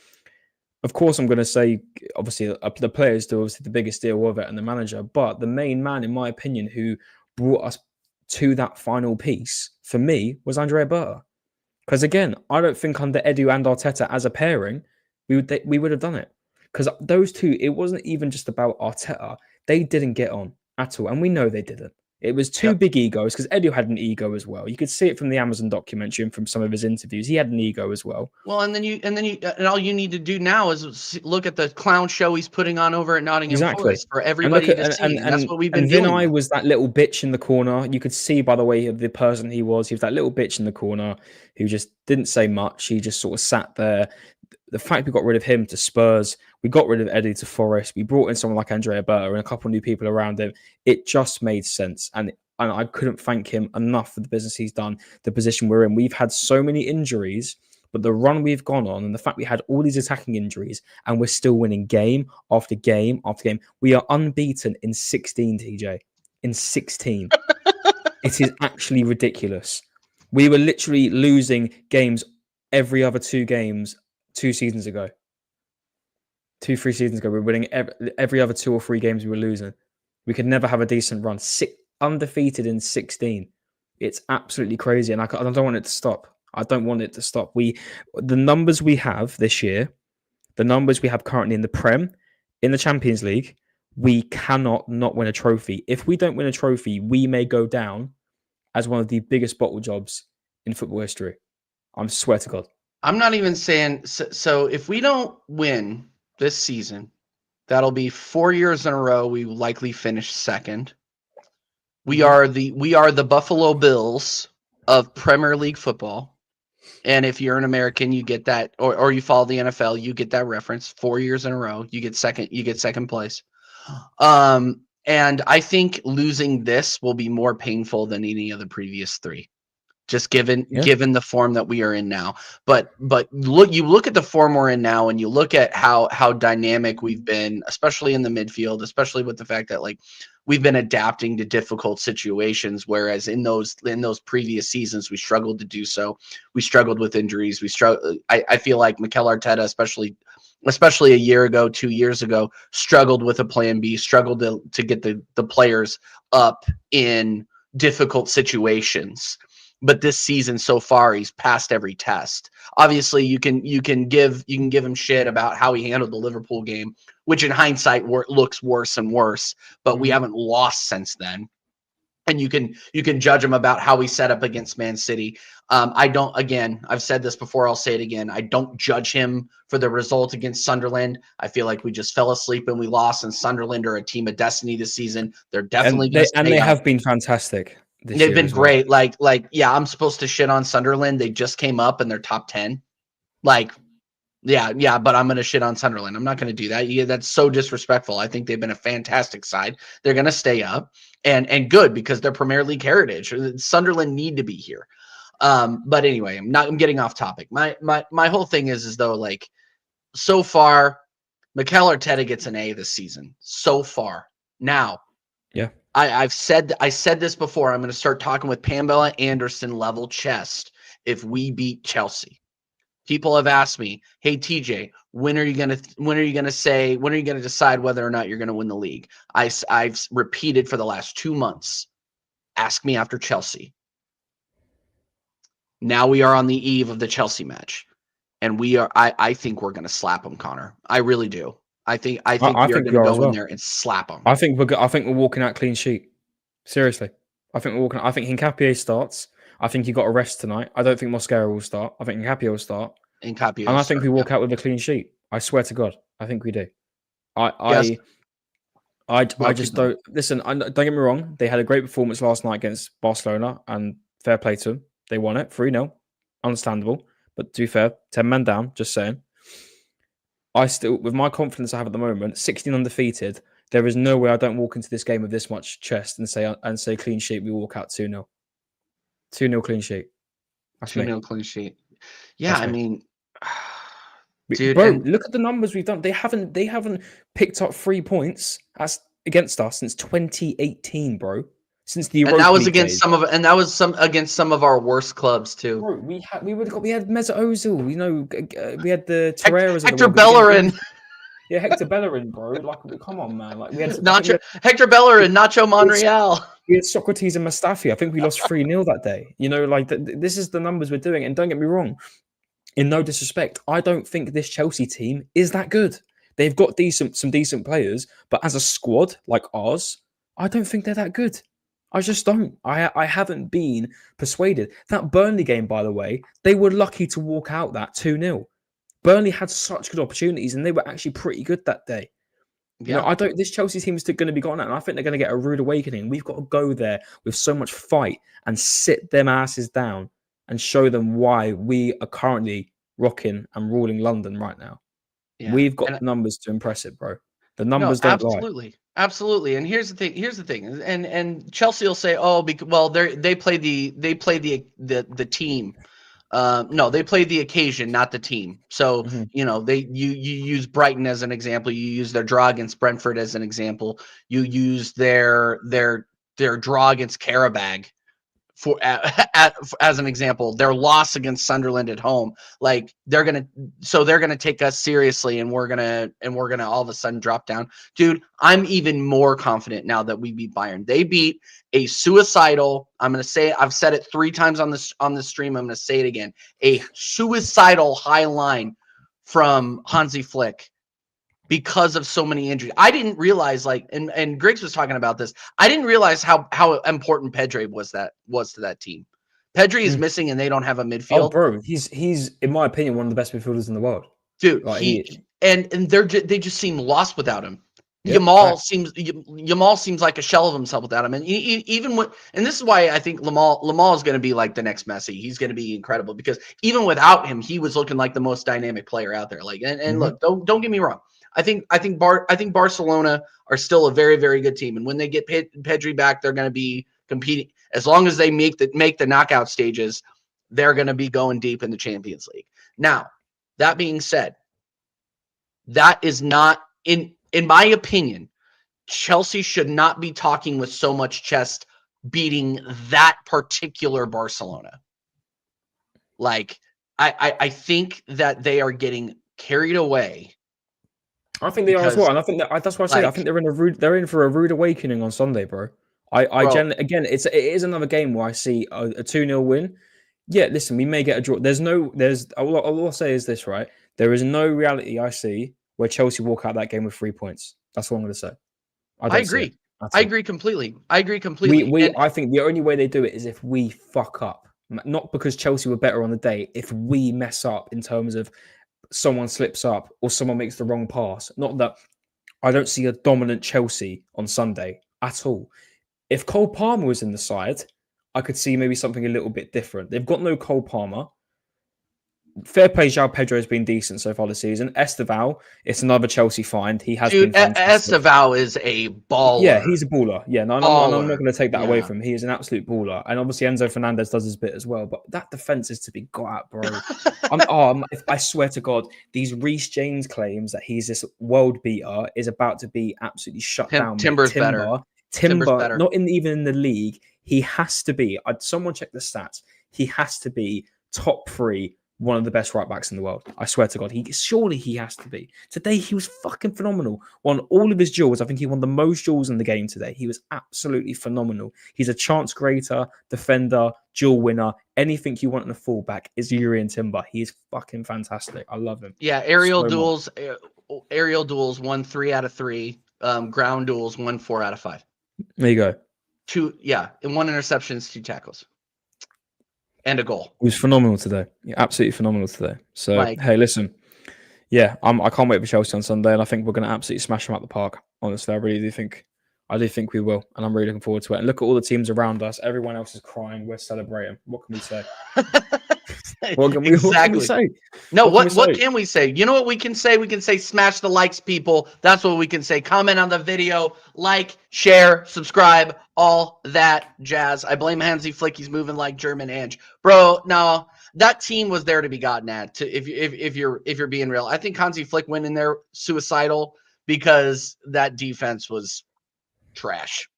of course, I'm going to say, obviously, the players do obviously the biggest deal with it and the manager. But the main man, in my opinion, who brought us to that final piece, for me, was Andrea Berta. Because again, I don't think under Edu and Arteta as a pairing, we would have done it. Because those two, it wasn't even just about Arteta. They didn't get on at all. And we know they didn't. It was two big egos because Edu had an ego as well. You could see it from the Amazon documentary and from some of his interviews. He had an ego as well. Well, and all you need to do now is look at the clown show he's putting on over at Nottingham Forest for everybody to see. And that's what we've been doing. Vinay was that little bitch in the corner. You could see by the way of the person he was that little bitch in the corner who just didn't say much. He just sort of sat there. The fact we got rid of him to Spurs, we got rid of Eddie to Forest, we brought in someone like Andrea Berta and a couple of new people around him. It just made sense. And I couldn't thank him enough for the business he's done, the position we're in. We've had so many injuries, but the run we've gone on and the fact we had all these attacking injuries and we're still winning game after game after game. We are unbeaten in 16, TJ. In 16. It is actually ridiculous. We were literally losing games every other 2 games 2 seasons ago. 2-3 seasons ago, we were winning every other 2 or 3 games we were losing. We could never have a decent run. Undefeated in 16. It's absolutely crazy, and I don't want it to stop. I don't want it to stop. The numbers we have this year, the numbers we have currently in the Prem, in the Champions League, we cannot not win a trophy. If we don't win a trophy, we may go down as one of the biggest bottle jobs in football history. I swear to God. I'm not even saying so. If we don't win this season, that'll be 4 years in a row. We likely finish second. We are the Buffalo Bills of Premier League football. And if you're an American, you get that, or you follow the NFL, you get that reference. 4 years in a row, you get second place. And I think losing this will be more painful than any of the previous 3. Just given the form that we are in now. But look at the form we're in now, and you look at how dynamic we've been, especially in the midfield, especially with the fact that like we've been adapting to difficult situations, whereas in those previous seasons we struggled to do so. We struggled with injuries. I feel like Mikel Arteta, especially a year ago, 2 years ago, struggled with a plan B, struggled to get the players up in difficult situations. But this season so far, he's passed every test. Obviously, you can give him shit about how he handled the Liverpool game, which in hindsight looks worse and worse. But we haven't lost since then. And you can judge him about how he set up against Man City. I don't. Again, I've said this before. I'll say it again. I don't judge him for the result against Sunderland. I feel like we just fell asleep and we lost. And Sunderland are a team of destiny this season. They're definitely going to stay they up. have been fantastic. They've been great. Well. Like, yeah, I'm supposed to shit on Sunderland. They just came up and they're top 10. Like, yeah, but I'm going to shit on Sunderland. I'm not going to do that. Yeah, that's so disrespectful. I think they've been a fantastic side. They're going to stay up and good because they're Premier League heritage. Sunderland need to be here. But anyway, I'm getting off topic. My whole thing is though, like, so far, Mikel Arteta gets an A this season. So far. Now, yeah. I said this before. I'm going to start talking with Pamela Anderson level chest if we beat Chelsea. People have asked me, "Hey TJ, when are you going to decide whether or not you're going to win the league?" I've repeated for the last 2 months. Ask me after Chelsea. Now we are on the eve of the Chelsea match, and I think we're going to slap them, Connor. I really do. I think we are going to go in there and slap them. I think we're walking out clean sheet. Seriously, I think we're walking. I think Hincapié starts. I think he got a rest tonight. I don't think Mosquera will start. I think Hincapié will start. And I think we walk out with a clean sheet. I swear to God, I think we do. I just don't listen. Don't get me wrong. They had a great performance last night against Barcelona, and fair play to them. They won it 3-0. Understandable, but to be fair, 10 men down. Just saying. I still, with my confidence I have at the moment, 16 undefeated. There is no way I don't walk into this game with this much chest and say clean sheet. We walk out 2-0. 2-0 clean sheet. 2-0 clean sheet. Yeah, I mean, dude, bro, look at the numbers we've done. They haven't picked up 3 points against us since 2018, bro. Since the Europa and that was League against days. against some of our worst clubs too. Bro, we had Mesut Ozil, you know, we had the Torreiras, Hector Bellerin. Yeah, Hector Bellerin, bro. Like, come on, man. Like, we had Hector Bellerin, Nacho Monreal. We had Socrates and Mustafi. I think we lost 3-0 that day. You know, like this is the numbers we're doing. And don't get me wrong, in no disrespect, I don't think this Chelsea team is that good. They've got some decent players, but as a squad like ours, I don't think they're that good. I just don't. I haven't been persuaded. That Burnley game, by the way, they were lucky to walk out that 2-0. Burnley had such good opportunities, and they were actually pretty good that day. Yeah. You know, this Chelsea team is going to be gone out, and I think they're going to get a rude awakening. We've got to go there with so much fight and sit them asses down and show them why we are currently rocking and ruling London right now. Yeah. We've got the numbers to impress it, bro. The numbers don't lie. Absolutely. And here's the thing. And Chelsea will say, "Oh, well, they play the team." No, they played the occasion, not the team. So, you know, you use Brighton as an example. You use their draw against Brentford as an example. You use their draw against Karabag as an example. Their loss against Sunderland at home. Like they're gonna take us seriously, and we're gonna all of a sudden drop down. Dude, I'm even more confident now that we beat Bayern. They beat a suicidal, I'm going to say it, I've said it 3 times on this stream, I'm going to say it again, a suicidal high line from Hansi Flick because of so many injuries. I didn't realize, like, and Griggs was talking about this, I didn't realize how important Pedri was to that team. Pedri is missing and they don't have a midfield. Oh, bro, he's in my opinion one of the best midfielders in the world. Dude, like, they just seem lost without him. Yeah, Yamal fact. seems like a shell of himself without him, and even with, and this is why I think Lamal is going to be like the next Messi. He's going to be incredible because even without him, he was looking like the most dynamic player out there. Like, and look, don't get me wrong. I think Barcelona are still a very, very good team, and when they get Pedri back, they're going to be competing. As long as they make the knockout stages, they're going to be going deep in the Champions League. Now, that being said, that is not in my opinion, Chelsea should not be talking with so much chest beating that particular Barcelona. Like, I think that they are getting carried away. I think they are as well, and I think that's why I say I think they're in for a rude awakening on Sunday, bro. Again, it is another game where I see a 2-0 win. Yeah, listen, we may get a draw. All I'll say is this, right? There is no reality I see where Chelsea walk out that game with 3 points. That's what I'm going to say. I agree. I agree completely. I think the only way they do it is if we fuck up. Not because Chelsea were better on the day. If we mess up in terms of someone slips up or someone makes the wrong pass. Not that I don't see a dominant Chelsea on Sunday at all. If Cole Palmer was in the side, I could see maybe something a little bit different. They've got no Cole Palmer. Fair play, João Pedro has been decent so far this season. Esteval, it's another Chelsea find. He has been fantastic. Esteval is a baller. Yeah, he's a baller. Yeah, no, I'm not going to take that away from him. He is an absolute baller. And obviously Enzo Fernandez does his bit as well. But that defense is to be got at, bro. I swear to God, these Reece James claims that he's this world beater is about to be absolutely shut down. Timber's better. Timber, not even in the league. He has to be. Someone check the stats. He has to be top 3. One of the best right backs in the world. I swear to God. Surely he has to be. Today, he was fucking phenomenal. Won all of his duels. I think he won the most duels in the game today. He was absolutely phenomenal. He's a chance creator, defender, duel winner. Anything you want in a fullback is Urian Timber. He is fucking fantastic. I love him. Yeah, aerial duels won 3 out of 3. Ground duels won 4 out of 5. There you go. 2, and 1 interception, 2 tackles. And a goal. He was phenomenal today. Absolutely phenomenal today. So, hey, listen. Yeah, I can't wait for Chelsea on Sunday, and I think we're going to absolutely smash them at the park. Honestly, I do think we will, and I'm really looking forward to it. And look at all the teams around us. Everyone else is crying. We're celebrating. What can we say? What can we say? No, what can we say? You know what we can say? We can say smash the likes, people. That's what we can say. Comment on the video, like, share, subscribe, all that jazz. I blame Hansi Flick. He's moving like German Ange. Bro, no, that team was there to be gotten at. If you're being real, I think Hansi Flick went in there suicidal because that defense was trash.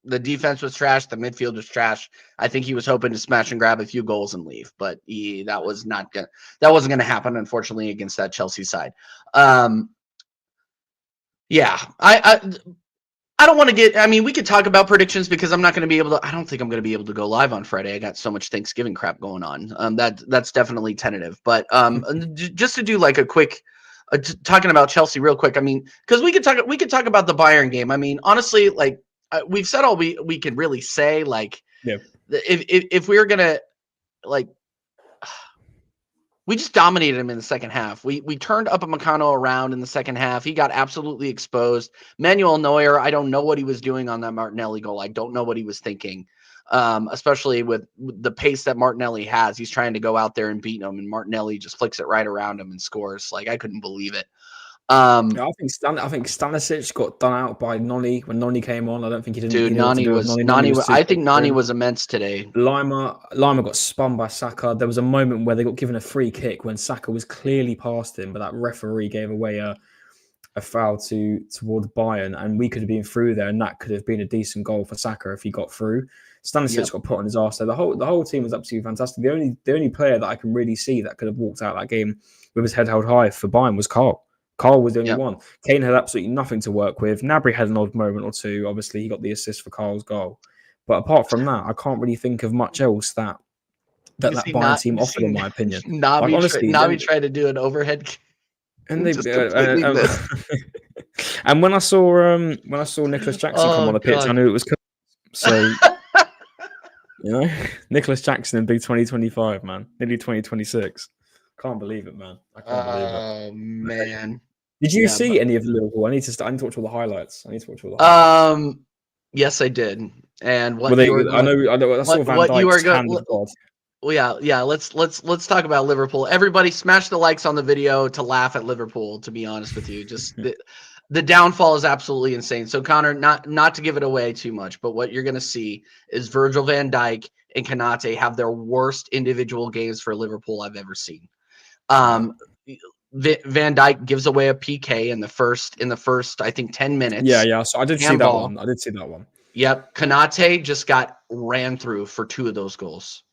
The defense was trash. The midfield was trash. I think he was hoping to smash and grab a few goals and leave, but that wasn't going to happen, unfortunately, against that Chelsea side. Yeah, I don't want to get. I mean, we could talk about predictions because I'm not going to be able to. I don't think I'm going to be able to go live on Friday. I got so much Thanksgiving crap going on. That's definitely tentative. But just to do like a quick. Talking about Chelsea real quick. I mean, because we could talk about the Bayern game. I mean, honestly, like we've said all we can really say. Like, if we were gonna like, we just dominated him in the second half. We turned Upamecano around in the second half. He got absolutely exposed. Manuel Neuer, I don't know what he was doing on that Martinelli goal. I don't know what he was thinking. Especially with the pace that Martinelli has. He's trying to go out there and beat him, and Martinelli just flicks it right around him and scores. Like, I couldn't believe it. I think Stanisic got done out by Noni when Noni came on. I don't think he didn't. Dude, Nani was. I think Nani was immense today. Lima got spun by Saka. There was a moment where they got given a free kick when Saka was clearly past him, but that referee gave away a foul towards Bayern, and we could have been through there, and that could have been a decent goal for Saka if he got through. Stanisic got put on his arse there. The whole team was absolutely fantastic. The only player that I can really see that could have walked out that game with his head held high for Bayern was Carl. Carl was the only one. Kane had absolutely nothing to work with. Gnabry had an odd moment or two. Obviously, he got the assist for Carl's goal. But apart from that, I can't really think of much else that Bayern team offered, in my opinion. Navi tried to do an overhead kick. And and when I saw Nicholas Jackson come on the pitch, I knew it was so. Nicholas Jackson in big 2025, man, nearly 2026. Can't believe it, man. I can't believe it. Oh man, Did you Yeah, see but any of Liverpool? I need to watch all the highlights. I need to watch all the highlights. yes, I did. And Well, what you are I going, know. I saw Van what you are Dijk's going. hand of God. Well, yeah. Let's talk about Liverpool. Everybody, smash the likes on the video to laugh at Liverpool. To be honest with you, just the downfall is absolutely insane. So Connor, not to give it away too much, but what you're going to see is Virgil van Dijk and Konate have their worst individual games for Liverpool I've ever seen. Um, Van Dijk gives away a PK in the first I think 10 minutes. Yeah. So I did see that Handball. one. I did see that one. Yep, Konate just got ran through for 2 of those goals.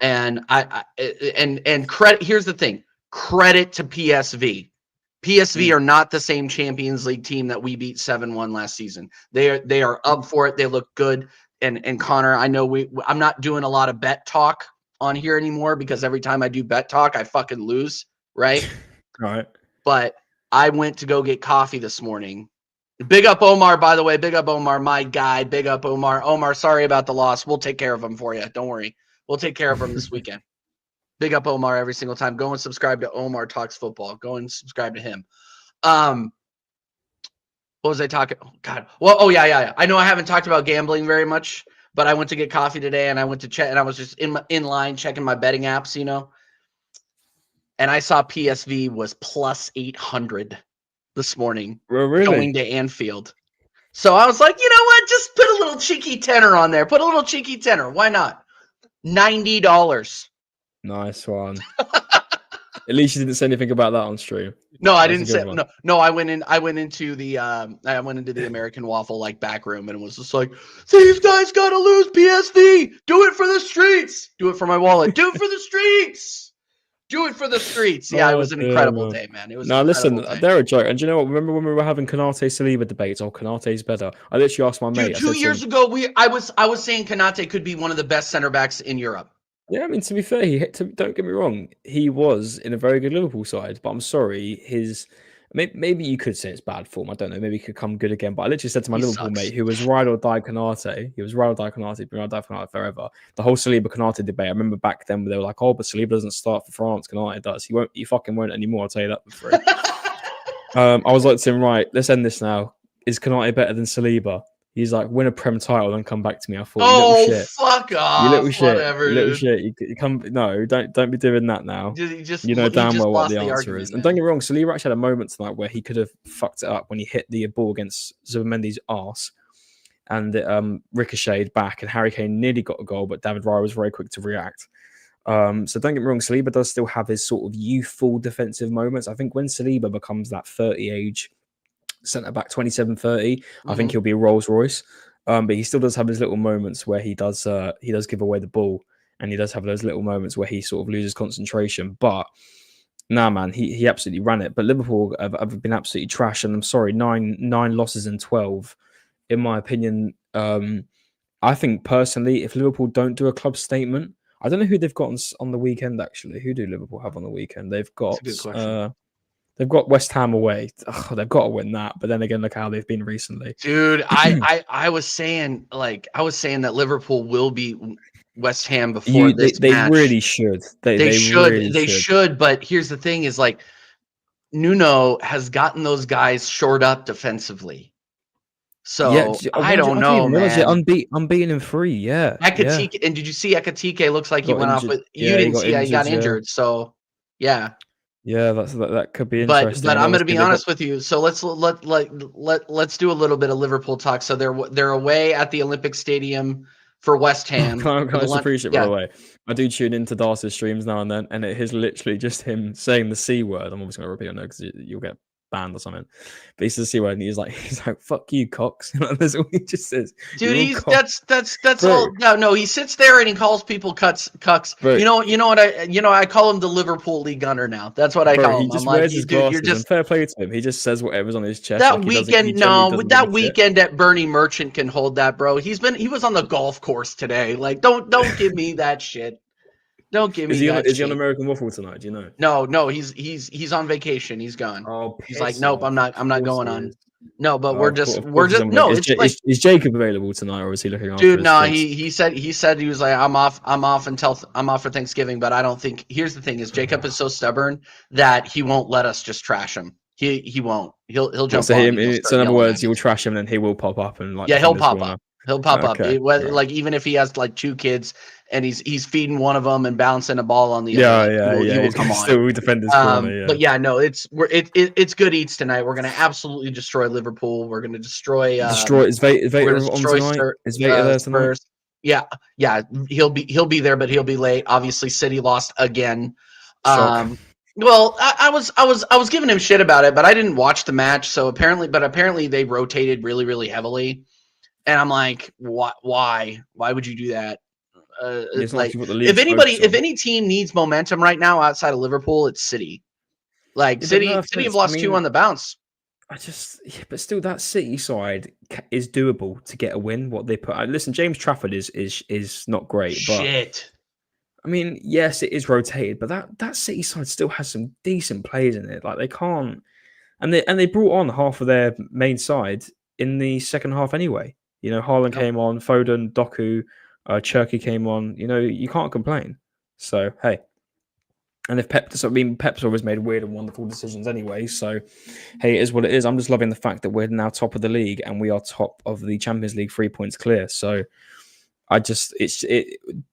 And and credit. Here's the thing: credit to PSV. PSV are not the same Champions League team that we beat 7-1 last season. They are up for it. They look good. And Connor, I know I'm not doing a lot of bet talk on here anymore because every time I do bet talk, I fucking lose, right? Right. But I went to go get coffee this morning. Big up Omar, by the way. Big up Omar, my guy. Big up Omar. Omar, sorry about the loss. We'll take care of him for you. Don't worry. We'll take care of him this weekend. Big up Omar every single time. Go and subscribe to Omar Talks Football. Go and subscribe to him. What was I talking? Oh, God. Well, yeah. I know I haven't talked about gambling very much, but I went to get coffee today and I went to check and I was just in line checking my betting apps, and I saw PSV was plus 800 this morning going to Anfield. So I was like, you know what? Just put a little cheeky tenner on there. Put a little cheeky tenner. Why not? $90. Nice one. At least you didn't say anything about that on stream. No, I didn't say no. I went into the American Waffle back room and it was just like, these guys gotta lose PSV. Do it for the streets. Do it for my wallet. Do it for the streets. Do it for the streets. Yeah, it was an incredible day, man. It was listen, they're a joke. And do you know what? Remember when we were having Konate Saliba debates? Oh, Konate's better. I literally asked my mate. 2 years ago, I was saying Konate could be one of the best center backs in Europe. Yeah, I mean, to be fair, don't get me wrong, he was in a very good Liverpool side, but I'm sorry, maybe you could say it's bad form. I don't know. Maybe he could come good again. But I literally said to my Liverpool mate, who was ride or die Konate, been ride or die Konate forever. The whole Saliba Konate debate. I remember back then they were like, "Oh, but Saliba doesn't start for France. Konate does. He fucking won't anymore. I'll tell you that for free." I was like to him, right, let's end this now. Is Konate better than Saliba? He's like, win a Prem title and come back to me. I thought, oh, little shit. Fuck off. You little shit. Whatever, you little shit. You come, no, don't be doing that now. You know damn well what the answer is. And don't get me wrong, Saliba actually had a moment tonight where he could have fucked it up when he hit the ball against Zubimendi's arse and it ricocheted back and Harry Kane nearly got a goal, but David Raya was very quick to react. So don't get me wrong, Saliba does still have his sort of youthful defensive moments. I think when Saliba becomes that 30 age centre back, 27, 30, I think he'll be a Rolls Royce. But he still does have his little moments where he does give away the ball, and he does have those little moments where he sort of loses concentration. But nah, man, he absolutely ran it. But Liverpool have been absolutely trash, and I'm sorry, nine losses in 12. In my opinion, I think personally, if Liverpool don't do a club statement, I don't know who they've got on the weekend. Actually, who do Liverpool have on the weekend? They've got. They've got West Ham away. Oh, they've got to win that. But then again, look how they've been recently. Dude, I was saying that Liverpool will beat West Ham before this match. They really should. They should. But here's the thing: is Nuno has gotten those guys shored up defensively. So yeah, I don't know, man. Unbeaten in 3. Yeah. Ekatike, and did you see Ekatike? Looks like he went off with. You didn't see he got injured. So yeah. Yeah, that could be interesting. But I'm going to be honest with you. So let's do a little bit of Liverpool talk. So they're away at the Olympic Stadium for West Ham. Can I just appreciate, by the way, I do tune into Darcy's streams now and then, and it is literally just him saying the C word. I'm obviously going to repeat it now because you'll get banned or something. But he says the C word, and he's like, "Fuck you, Cox." That's all he just says. Dude, that's all. No, he sits there and he calls people cucks. Bro. You know what I call him the Liverpool League Gunner now. That's what I call him. He just wears his glasses, and fair play to him. He just says whatever's on his chest. That weekend at Bernie Merchant can hold that, bro. He was on the golf course today. Don't give me that shit. Don't give me that. Is he on American Waffle tonight? Do you know? No. He's on vacation. He's gone. Oh, he's like, nope. I'm not going on. No, but we're just. No, is Jacob available tonight, or is he looking after? Dude, no. He said he was like, I'm off for Thanksgiving, but I don't think. Here's the thing: is Jacob is so stubborn that he won't let us just trash him. He won't. He'll Well, jump so on and he'll so start in other yelling words, at you'll me. trash him and then he will pop up and like Yeah, he'll defend his pop corner. up. He'll pop up. Okay. Right. Like even if he has like 2 kids and he's feeding one of them and bouncing a ball on the other, like he Yeah. will He's come gonna on. still defend his corner. Yeah. But yeah, no, it's good eats tonight. We're gonna absolutely destroy Liverpool. We're gonna destroy Destroy. Is we're Vader gonna on destroy tonight? Is Vader there tonight? Spurs. Yeah, yeah, he'll be there, but he'll be late. Obviously, City lost again. Shock. Well, I was giving him shit about it, but I didn't watch the match. So apparently they rotated really really heavily, and I'm like, why would you do that? It's not Like actually what the league's if focused on. any team needs momentum right now outside of Liverpool, it's City. Like Yeah, but no City have offense. I lost 2 mean, on the bounce. but still, that City side is doable to get a win. What they put. Listen, James Trafford is not great, but Shit. I mean, yes, it is rotated, but that City side still has some decent players in it. Like they can't, and they brought on half of their main side in the second half anyway. You know, Haaland Yep. came on, Foden, Doku, Cherky came on. You know, you can't complain. So hey, and if Pep's always made weird and wonderful decisions anyway. So hey, it is what it is. I'm just loving the fact that we're now top of the league and we are top of the Champions League 3 points clear. So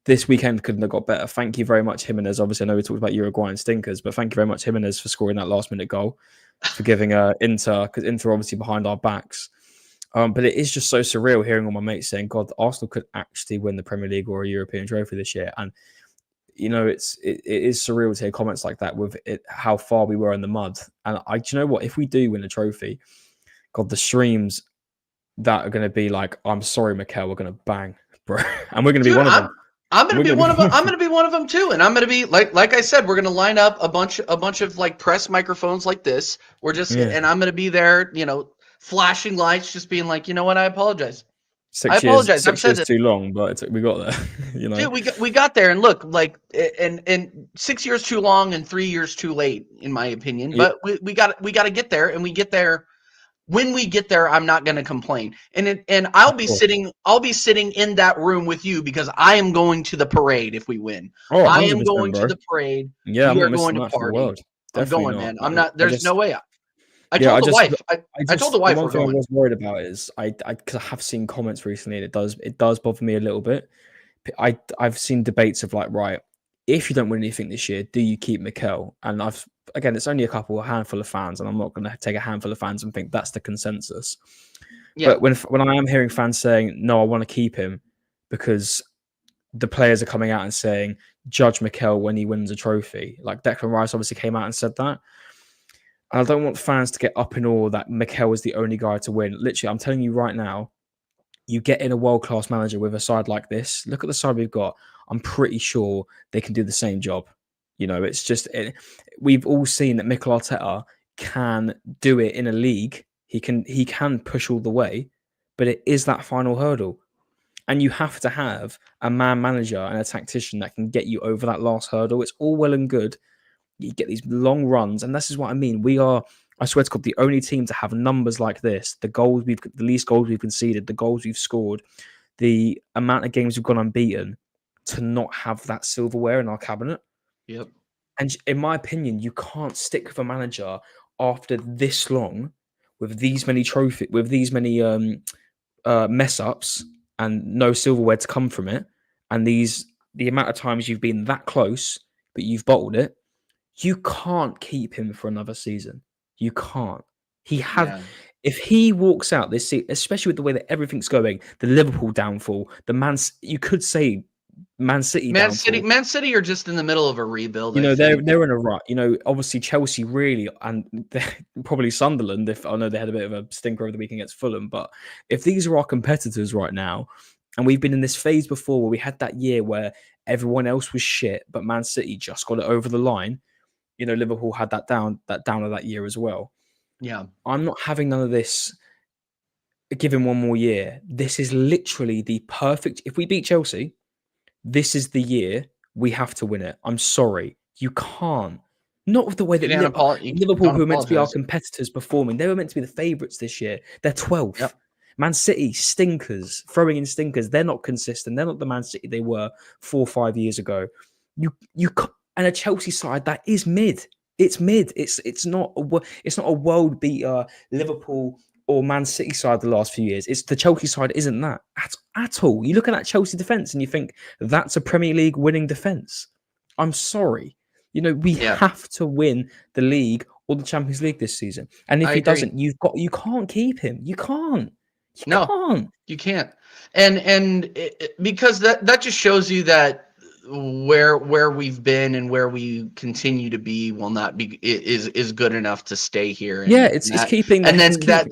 this weekend couldn't have got better. Thank you very much, Jimenez. Obviously, I know we talked about Uruguay and stinkers, but thank you very much, Jimenez, for scoring that last minute goal, for giving Inter, because Inter obviously behind our backs. But it is just so surreal hearing all my mates saying, "God, Arsenal could actually win the Premier League or a European trophy this year." And you know, it is surreal to hear comments like that with how far we were in the mud. And do you know what? If we do win a trophy, God, the streams that are going to be like, "I'm sorry, Mikel, we're going to bang, bro," and we're going to be Dude, one of them. I'm gonna We're be going to one be of them. one of I'm them. gonna be one of them too, and I'm gonna be like I said, we're gonna line up a bunch of like press microphones like this. Yeah. And I'm gonna be there, flashing lights, just being like, you know what, I apologize. I 6 years, apologize. I've 6 said years this. too long, but we got there. You know. Dude, we got there, and look, like, and 6 years too long, and 3 years too late, in my opinion. Yeah, But we got to get there, and we get there. When we get there, I'm not going to complain, and of course. I'll be sitting in that room with you because I am going to the parade if we win. Oh, I am 100%, going to bro. the parade. Yeah, I'm We not are going missing to that for the party. world. I'm Definitely going, not. man. I'm not. I There's no just, way. I yeah, told the wife. I told the the wife one we're thing I going. was worried about is because I have seen comments recently, and it does bother me a little bit. I've seen debates of like, right, if you don't win anything this year, do you keep Mikel? And again, it's only a handful of fans, and I'm not going to take a handful of fans and think that's the consensus. Yeah. But when I am hearing fans saying, no, I want to keep him because the players are coming out and saying, judge Mikel when he wins a trophy. Like Declan Rice obviously came out and said that. And I don't want fans to get up in awe that Mikel is the only guy to win. Literally, I'm telling you right now, you get in a world-class manager with a side like this. Look at the side we've got. I'm pretty sure they can do the same job. You know, it's just we've all seen that Mikel Arteta can do it in a league. He can push all the way, but it is that final hurdle. And you have to have a man manager and a tactician that can get you over that last hurdle. It's all well and good. You get these long runs, and this is what I mean. We are, I swear to God, the only team to have numbers like this. The least goals we've conceded, the goals we've scored, the amount of games we've gone unbeaten, to not have that silverware in our cabinet. Yep. And in my opinion, you can't stick with a manager after this long with these many mess ups and no silverware to come from it, and the amount of times you've been that close but you've bottled it. You can't keep him for another season. You can't. Yeah. If he walks out this season, especially with the way that everything's going, the Liverpool downfall, you could say Man City downfall. Man City are just in the middle of a rebuild, You I know, think. they're in a rut. You know, obviously Chelsea really, and probably Sunderland. If I know they had a bit of a stinker over the weekend against Fulham, but if these are our competitors right now, and we've been in this phase before where we had that year where everyone else was shit, but Man City just got it over the line. You know, Liverpool had that down of that year as well. Yeah. I'm not having none of this. Give him one more year. This is literally the perfect. If we beat Chelsea, this is the year we have to win it. I'm sorry. You can't. Not with the way that Liverpool, Don't who are meant to be our apologize. competitors, performing. They were meant to be the favourites this year. They're 12th. Yep. Man City, stinkers, throwing in stinkers. They're not consistent. They're not the Man City they were 4 or 5 years ago. And a Chelsea side that is mid. It's mid. It's not a world beater Liverpool or Man City side the last few years. It's the Chelsea side isn't that at all. You look at that Chelsea defense and you think that's a Premier League winning defense. I'm sorry. We Yeah, have to win the league or the Champions League this season. And if I he agree. doesn't, you can't keep him. You can't. You No, can't. you can't. Because that just shows you that where we've been and where we continue to be will not be is good enough to stay here, Yeah, and it's that keeping and it's then keeping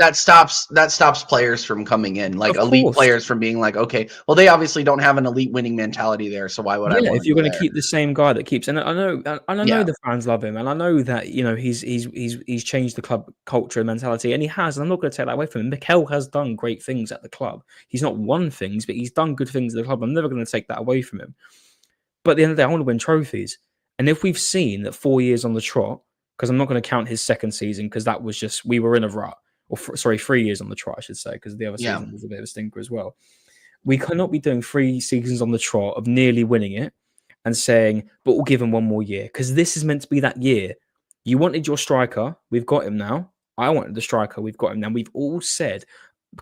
that stops players from coming in, like of elite course. players from being like, okay, well, they obviously don't have an elite winning mentality there, so why would I Yeah, want if to you're go going to there? keep the same guy that keeps, and I know Yeah, the fans love him, and I know that he's changed the club culture and mentality, and he has, and I'm not going to take that away from him. Mikel has done great things at the club. He's not won things, but he's done good things at the club. I'm never going to take that away from him. But at the end of the day, I want to win trophies, and if we've seen that 4 years on the trot, because I'm not going to count his second season because that was just we were in a rut, or sorry, 3 years on the trot, I should say, because the other yeah, season was a bit of a stinker as well. We cannot be doing 3 seasons on the trot of nearly winning it and saying, but we'll give him one more year because this is meant to be that year. You wanted your striker, we've got him now. I wanted the striker, we've got him now. We've all said,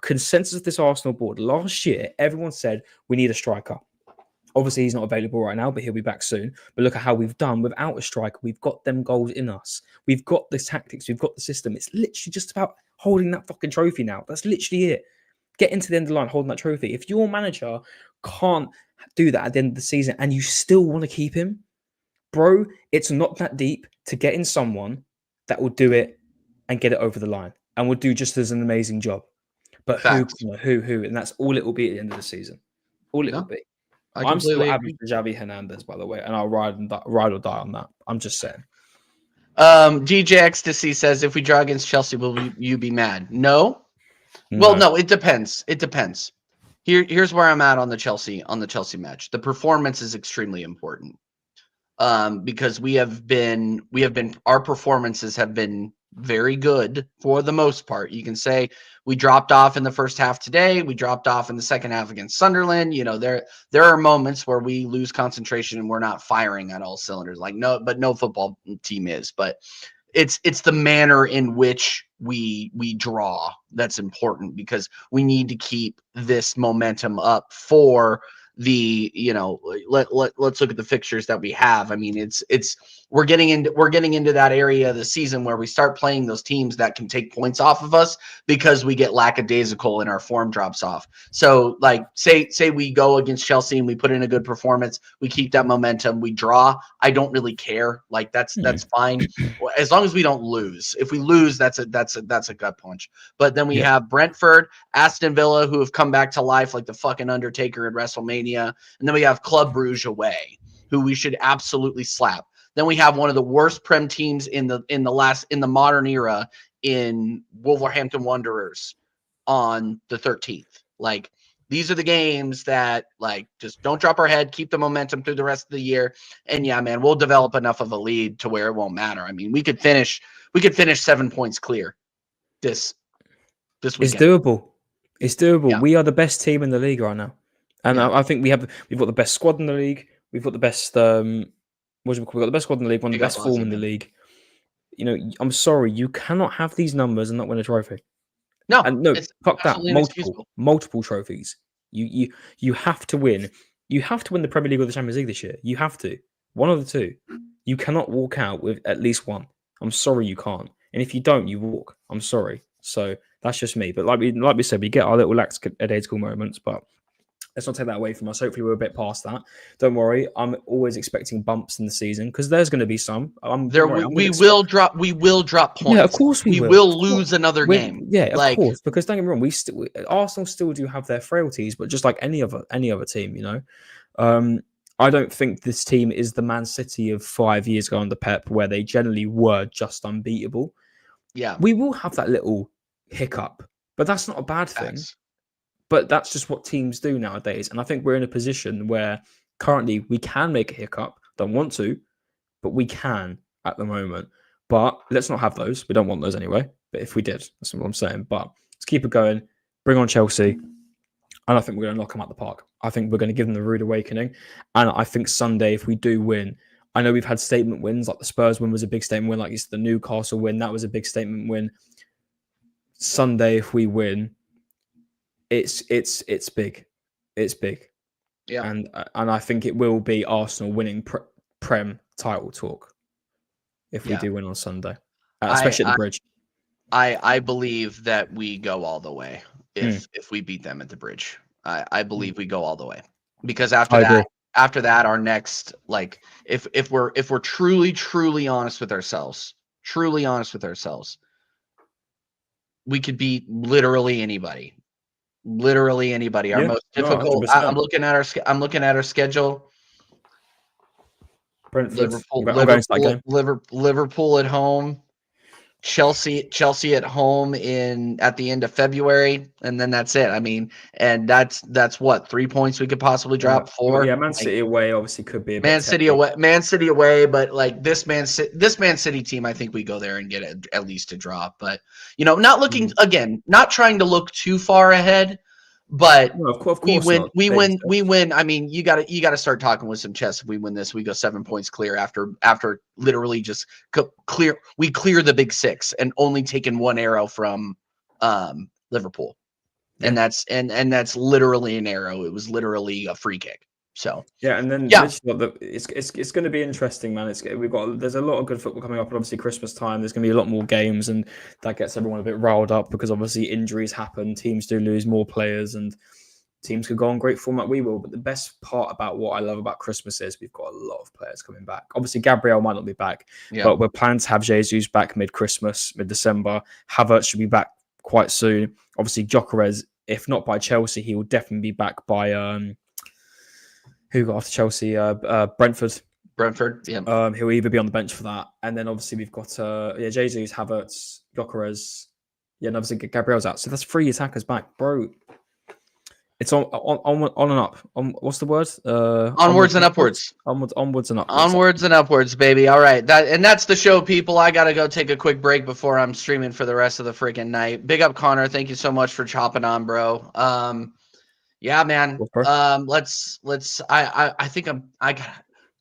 consensus of this Arsenal board last year, everyone said we need a striker. Obviously, he's not available right now, but he'll be back soon. But look at how we've done without a striker. We've got them goals in us. We've got the tactics. We've got the system. It's literally just about holding that fucking trophy now. That's literally it. Get into the end of the line holding that trophy. If your manager can't do that at the end of the season and you still want to keep him, bro, it's not that deep to get in someone that will do it and get it over the line and will do just as an amazing job. But who, facts. and that's all it will be at the end of the season. All it will No, be. I I'm still completely average agree. for Javi Hernandez, by the way, and I'll ride or die on that. I'm just saying. DJ Ecstasy says, if we draw against Chelsea, will you be mad? No. Well, No. no, it depends. It depends. Here's where I'm at on the Chelsea match. The performance is extremely important. Because our performances have been very good for the most part. You can say we dropped off in the first half today, we dropped off in the second half against Sunderland. There are moments where we lose concentration and we're not firing at all cylinders. Like no football team is, but it's the manner in which we draw that's important, because we need to keep this momentum up for the let's look at the fixtures that we have. I mean, it's we're getting into that area of the season where we start playing those teams that can take points off of us because we get lackadaisical and our form drops off. So like say we go against Chelsea and we put in a good performance, we keep that momentum, we draw. I don't really care. Like that's fine as long as we don't lose. If we lose, that's a gut punch. But then we Yeah. have Brentford, Aston Villa, who have come back to life like the fucking Undertaker at WrestleMania. And then we have Club Brugge away, who we should absolutely slap. Then we have one of the worst Prem teams in the modern era in Wolverhampton Wanderers on the 13th. Like, these are the games that, like, just don't drop our head, keep the momentum through the rest of the year. And yeah, man, we'll develop enough of a lead to where it won't matter. I mean, we could finish 7 points clear this It's weekend. doable. It's doable. Yeah. We are the best team in the league right now, and Yeah. I think we've got the best squad in the league. We've got the best we've got the best squad in the league, one of You the got best form Bozzy, in the man. league. I'm sorry, you cannot have these numbers and not win a trophy. No, And no, it's fuck that. absolutely inexcusable. Multiple trophies. You have to win. You have to win the Premier League or the Champions League this year. You have to. One of the two. You cannot walk out with at least one. I'm sorry, you can't. And if you don't, you walk. I'm sorry. So that's just me. But like we said, we get our little lackadaisical moments, but let's not take that away from us. Hopefully, we're a bit past that. Don't worry. I'm always expecting bumps in the season because there's going to be some. Don't worry. We will drop Yeah, of points. course we We will. will lose another game. Yeah, of Like, course. Because don't get me wrong, Arsenal still do have their frailties, but just like any other team. I don't think this team is the Man City of 5 years ago under Pep, where they generally were just unbeatable. yeah, We will have that little hiccup, but that's not a bad thing. facts. But that's just what teams do nowadays, and I think we're in a position where currently we can make a hiccup. Don't want to, but we can at the moment. But let's not have those. We don't want those anyway. But if we did, that's what I'm saying. But let's keep it going. Bring on Chelsea. And I think we're going to knock them out the park. I think we're going to give them the rude awakening. And I think Sunday, if we do win, I know we've had statement wins, like the Spurs win was a big statement win, like it's the Newcastle win, that was a big statement win. Sunday, if we win, it's big. It's big. Yeah. And I think it will be Arsenal winning Prem title talk if we do win on Sunday, especially at the Bridge. I believe that we go all the way if we beat them at the Bridge. I believe we go all the way, because after that, our next, like, if we're truly honest with ourselves, we could beat literally anybody. Our most difficult. 100%. I'm looking at our schedule. Brentford. I'm going to that game. Liverpool at home. Chelsea at home at the end of February, and then that's it. I mean, and that's what, 3 points we could possibly drop? 4. Yeah, Man City away obviously could be a bit Man City away, but like this Man City team, I think we go there and get at least a draw. But not looking again, not trying to look too far ahead. But of course we win. I mean, you got to start talking with some chess. If we win this, we go 7 points clear after literally just clear. We clear the big 6 and only taken 1 arrow from Liverpool, and that's literally an arrow. It was literally a free kick. So and then it's going to be interesting, man. There's a lot of good football coming up, and obviously Christmas time. There's going to be a lot more games, and that gets everyone a bit riled up because obviously injuries happen. Teams do lose more players, and teams could go on great form like we will. But the best part about what I love about Christmas is we've got a lot of players coming back. Obviously, Gabriel might not be back, but we're planning to have Jesus back mid-Christmas, mid-December. Havertz should be back quite soon. Obviously, Gyökeres, if not by Chelsea, he will definitely be back by who got after Chelsea? Brentford. Yeah. He'll either be on the bench for that, and then obviously we've got Jesus, Havertz, Gyökeres, and obviously Gabriel's out. So that's 3 attackers back, bro. It's on and up. What's the word? Onwards and upwards. Onwards and upwards. Onwards and upwards, baby. All right, that's the show, people. I gotta go take a quick break before I'm streaming for the rest of the freaking night. Big up, Connor. Thank you so much for chopping on, bro. Yeah, man. Let's. I think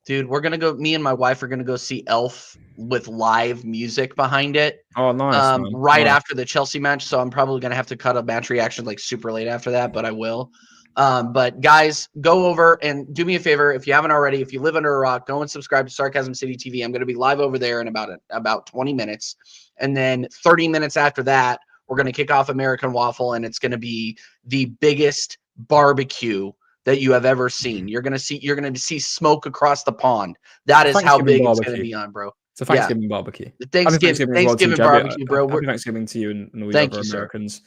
dude. We're gonna go. Me and my wife are gonna go see Elf with live music behind it. Oh, nice. Right after the Chelsea match, so I'm probably gonna have to cut a match reaction like super late after that, but I will. But guys, go over and do me a favor if you haven't already. If you live under a rock, go and subscribe to Sarcasm City TV. I'm gonna be live over there in about 20 minutes, and then 30 minutes after that, we're gonna kick off American Waffle, and it's gonna be the biggest barbecue that you have ever seen. You're gonna see smoke across the pond. That is how big it's gonna be on, bro. It's a Thanksgiving barbecue. Thanksgiving barbecue, bro. Happy Thanksgiving to you and all the other Americans.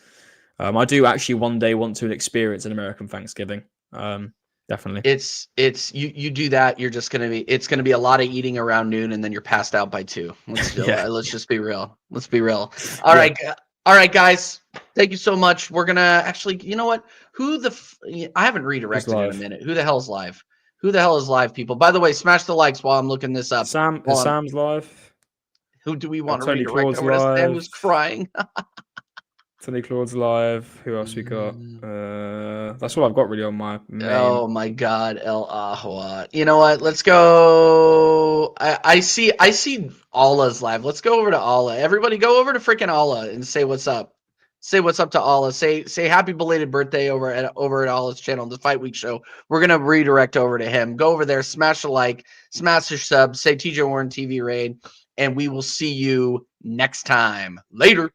I do actually one day want to experience an American Thanksgiving. Definitely. It's you do that. You're just it's gonna be a lot of eating around noon, and then you're passed out by 2. Let's just be real. Let's be real. All right, guys. Thank you so much. We're gonna actually, you know what? I haven't redirected in a minute. Who the hell is live? Who the hell is live, people? By the way, smash the likes while I'm looking this up. Sam's live. Who do we want to redirect over? Sam was crying. Tony Claude's live. Who else we got? That's all I've got really on my main. Oh my God, El Ahwa. You know what? Let's go. I see Allah's live. Let's go over to Allah. Everybody go over to freaking Allah and say what's up. Say what's up to Allah. Say happy belated birthday over at Allah's channel, the Fight Week show. We're gonna redirect over to him. Go over there, smash a like, smash a sub, say TJ Warren TV raid, and we will see you next time. Later.